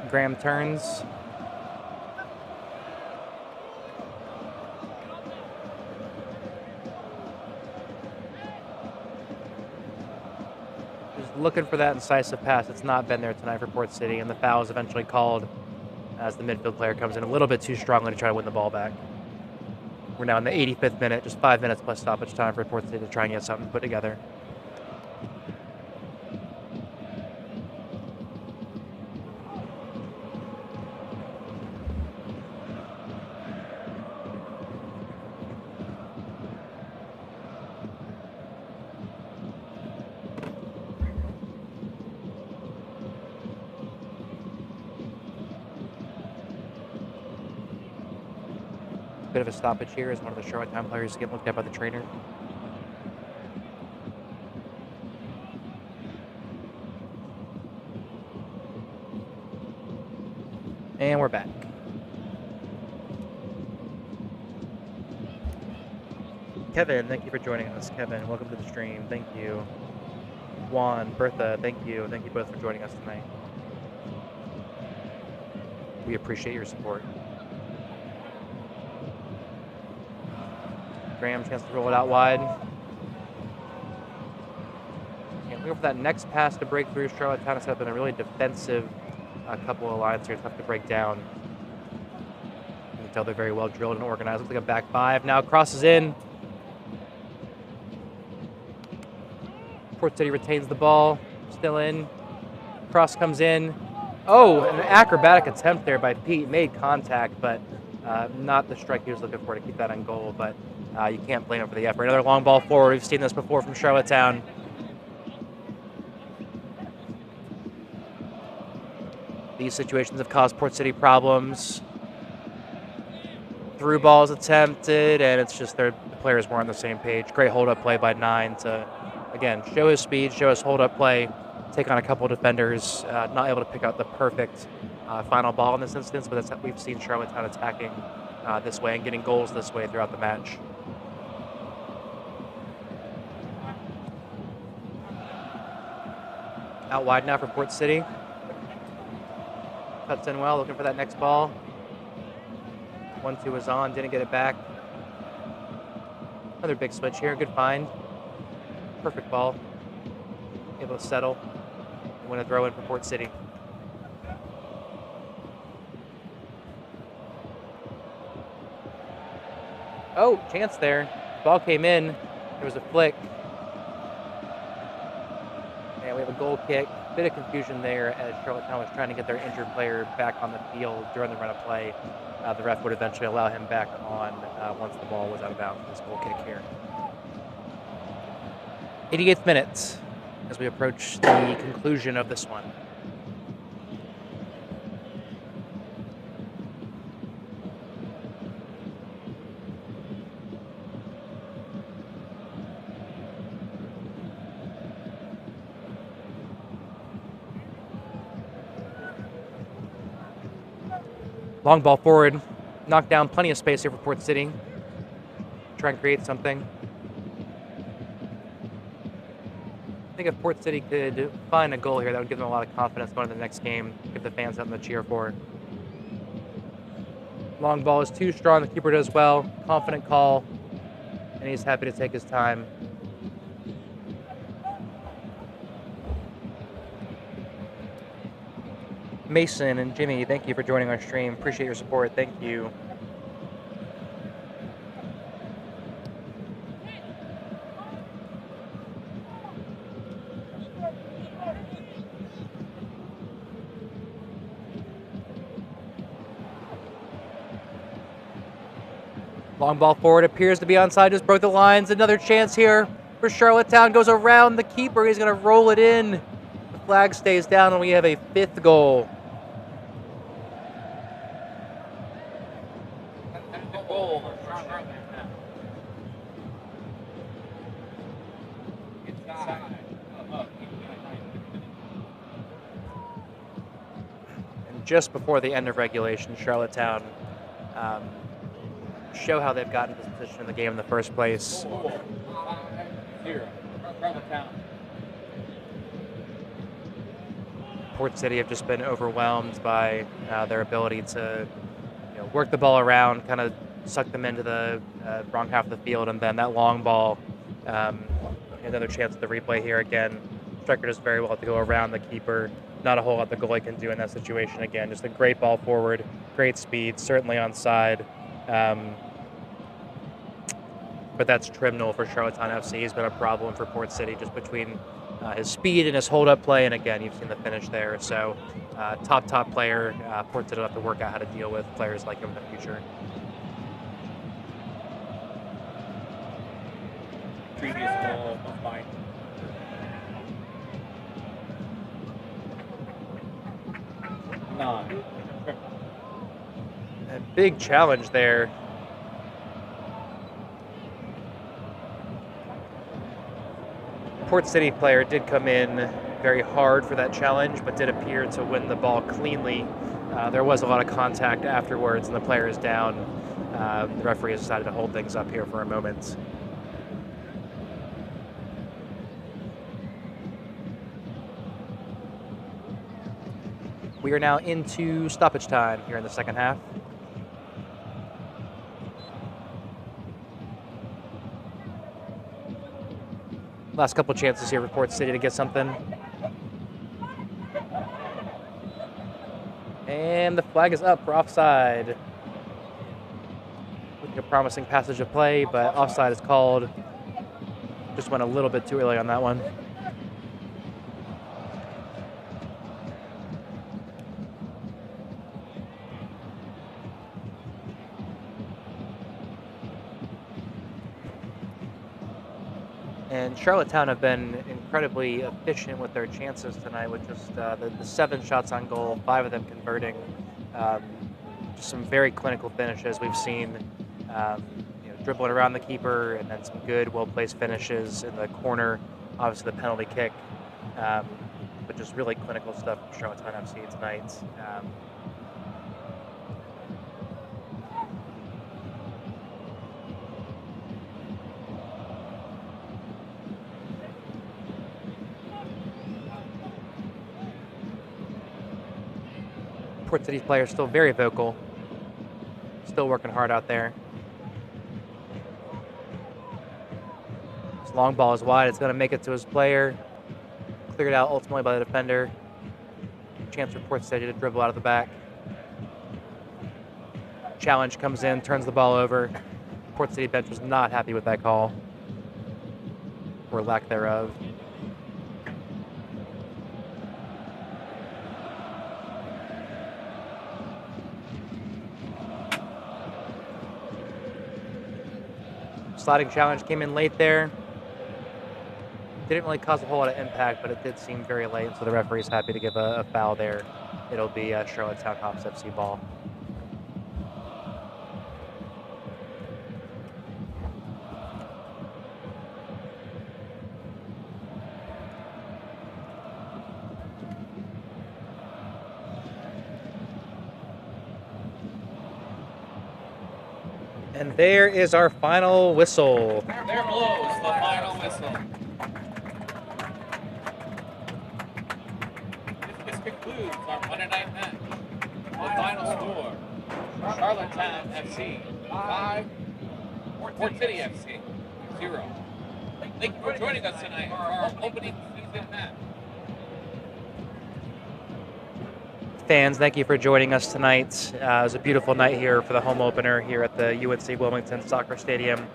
Graham turns. Looking for that incisive pass. It's not been there tonight for Port City, and the foul is eventually called as the midfield player comes in a little bit too strongly to try to win the ball back. We're now in the 85th minute, just 5 minutes plus stoppage time for Port City to try and get something put together. Bit of a stoppage here as one of the Charlottetown players get looked at by the trainer. And we're back. Kevin, thank you for joining us. Kevin, welcome to the stream. Thank you. Juan, Bertha, thank you. Thank you both for joining us tonight. We appreciate your support. Graham, chance to roll it out wide. And looking for that next pass to break through. Charlottetown has been a really defensive couple of lines here. Tough to break down. You can tell they're very well drilled and organized. Looks like a back five. Now crosses in. Port City retains the ball. Still in. Cross comes in. Oh, an acrobatic attempt there by Pete. Made contact, but not the strike he was looking for to keep that on goal. But you can't blame him for the effort. Another long ball forward. We've seen this before from Charlottetown. These situations have caused Port City problems. Through balls attempted, and it's just the players weren't on the same page. Great hold-up play by 9 to, again, show his speed, show his hold-up play, take on a couple of defenders, not able to pick out the perfect final ball in this instance, but that's, we've seen Charlottetown attacking this way and getting goals this way throughout the match. Out wide now for Port City. Cuts in well, looking for that next ball. 1-2 is on, didn't get it back. Another big switch here, good find. Perfect ball. Able to settle. And win a throw in for Port City. Oh, chance there. Ball came in. There was a flick. And we have a goal kick. Bit of confusion there as Charlottetown was trying to get their injured player back on the field during the run of play. The ref would eventually allow him back on once the ball was out of bounds for this goal kick here. 88th minute as we approach the conclusion of this one. Long ball forward, knock down, plenty of space here for Port City. Try and create something. I think if Port City could find a goal here, that would give them a lot of confidence going into the next game, give the fans something to cheer for. Long ball is too strong, the keeper does well. Confident call, and he's happy to take his time. Mason and Jimmy, thank you for joining our stream. Appreciate your support. Thank you. Long ball forward, appears to be onside, just broke the lines. Another chance here for Charlottetown. Goes around the keeper. He's going to roll it in. The flag stays down, and we have a 5th goal. And just before the end of regulation, Charlottetown show how they've gotten this position in the game in the first place. Port City have just been overwhelmed by their ability to work the ball around, kind of suck them into the wrong half of the field, and then that long ball, another chance at the replay here again. Striker does very well to go around the keeper. Not a whole lot the goalie can do in that situation again. Just a great ball forward, great speed, certainly onside. But that's Trimnell for Charlottetown FC. He's been a problem for Port City just between his speed and his hold-up play, and again, you've seen the finish there. So top player. Port City will have to work out how to deal with players like him in the future. Previous goal of mine. Nine. A big challenge there. Port City player did come in very hard for that challenge, but did appear to win the ball cleanly. There was a lot of contact afterwards, and the player is down. The referee has decided to hold things up here for a moment. We are now into stoppage time here in the second half. Last couple chances here for Port City to get something. And the flag is up for offside. Looking a promising passage of play, but offside is called. Just went a little bit too early on that one. And Charlottetown have been incredibly efficient with their chances tonight, with just the 7 shots on goal, 5 of them converting. Just some very clinical finishes we've seen, dribbling around the keeper, and then some good, well-placed finishes in the corner. Obviously, the penalty kick. but just really clinical stuff from Charlottetown FC tonight. Port City's players still very vocal, still working hard out there. This long ball is wide. It's going to make it to his player. Cleared out ultimately by the defender. Chance for Port City to dribble out of the back. Challenge comes in, turns the ball over. Port City bench was not happy with that call, or lack thereof. Sliding challenge came in late there. Didn't really cause a whole lot of impact, but it did seem very late, so the referee's happy to give a foul there. It'll be Charlottetown Hops FC ball. And there is our final whistle. There blows the final whistle. This concludes our Monday night match. The final score: Charlottetown FC 5, Port City FC 0. Thank you for joining us tonight for our opening season match. Fans, thank you for joining us tonight. It was a beautiful night here for the home opener here at the UNC Wilmington Soccer Stadium.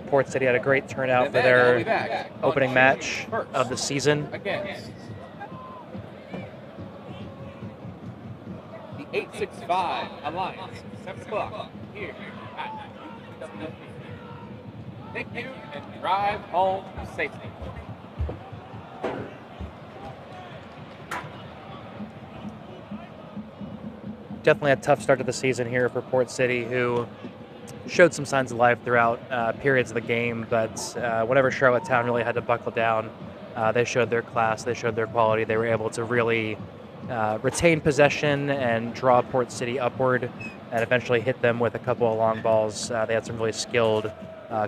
Port City had a great turnout for their opening match of the season. Against the 865 Alliance, 7 o'clock here at WWC. Thank you and drive home safely. Definitely a tough start to the season here for Port City, who showed some signs of life throughout periods of the game, but whenever Charlottetown really had to buckle down, they showed their class, they showed their quality. They were able to really retain possession and draw Port City upward and eventually hit them with a couple of long balls. They had some really skilled,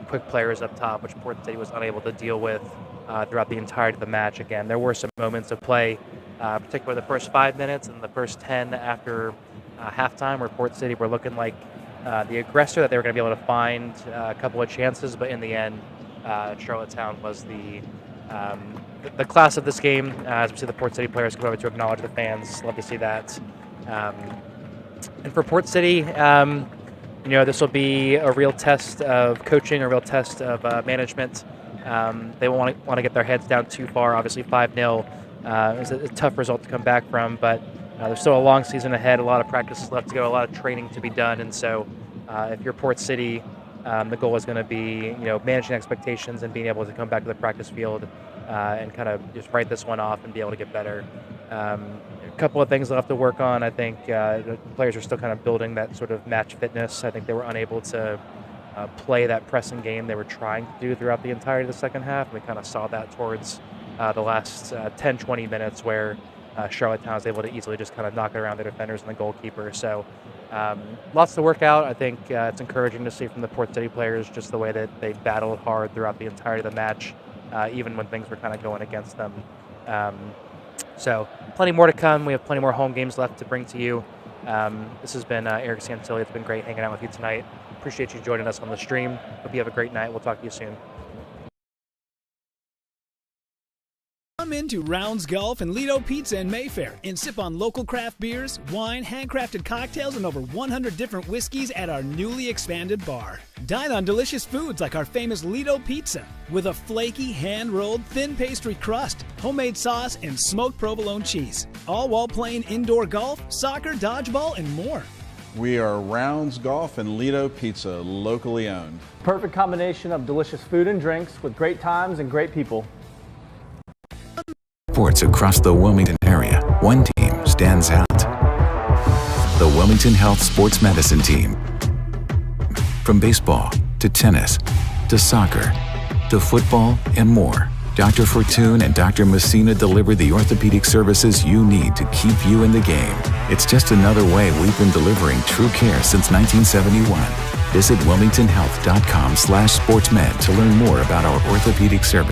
quick players up top, which Port City was unable to deal with throughout the entirety of the match. Again, there were some moments of play, particularly the first 5 minutes and the first 10 after halftime, where Port City were looking like the aggressor, that they were going to be able to find a couple of chances, but in the end, Charlottetown was the class of this game. As we see the Port City players come over to acknowledge the fans, love to see that. And for Port City, this will be a real test of coaching, a real test of management. They won't want to get their heads down too far. Obviously, 5-0 is a tough result to come back from, but there's still a long season ahead, a lot of practices left to go, a lot of training to be done, and so if you're Port City, the goal is going to be, managing expectations and being able to come back to the practice field and kind of just write this one off and be able to get better. A couple of things they'll have to work on. I think the players are still kind of building that sort of match fitness. I think they were unable to play that pressing game they were trying to do throughout the entirety of the second half. We kind of saw that towards the last 10-20 minutes where Charlottetown was able to easily just kind of knock it around the defenders and the goalkeeper. So lots to work out. I think it's encouraging to see from the Port City players just the way that they battled hard throughout the entirety of the match, even when things were kind of going against them. So plenty more to come. We have plenty more home games left to bring to you. This has been Eric Santilli. It's been great hanging out with you tonight. Appreciate you joining us on the stream. Hope you have a great night. We'll talk to you soon. Come into Rounds Golf and Lido Pizza in Mayfair and sip on local craft beers, wine, handcrafted cocktails, and over 100 different whiskeys at our newly expanded bar. Dine on delicious foods like our famous Lido Pizza with a flaky, hand-rolled, thin pastry crust, homemade sauce, and smoked provolone cheese. All while playing indoor golf, soccer, dodgeball, and more. We are Rounds Golf and Lido Pizza, locally owned. Perfect combination of delicious food and drinks with great times and great people. Sports across the Wilmington area, one team stands out. The Wilmington Health Sports Medicine Team. From baseball to tennis to soccer to football and more, Dr. Fortune and Dr. Messina deliver the orthopedic services you need to keep you in the game. It's just another way we've been delivering true care since 1971. Visit wilmingtonhealth.com/sportsmed to learn more about our orthopedic service.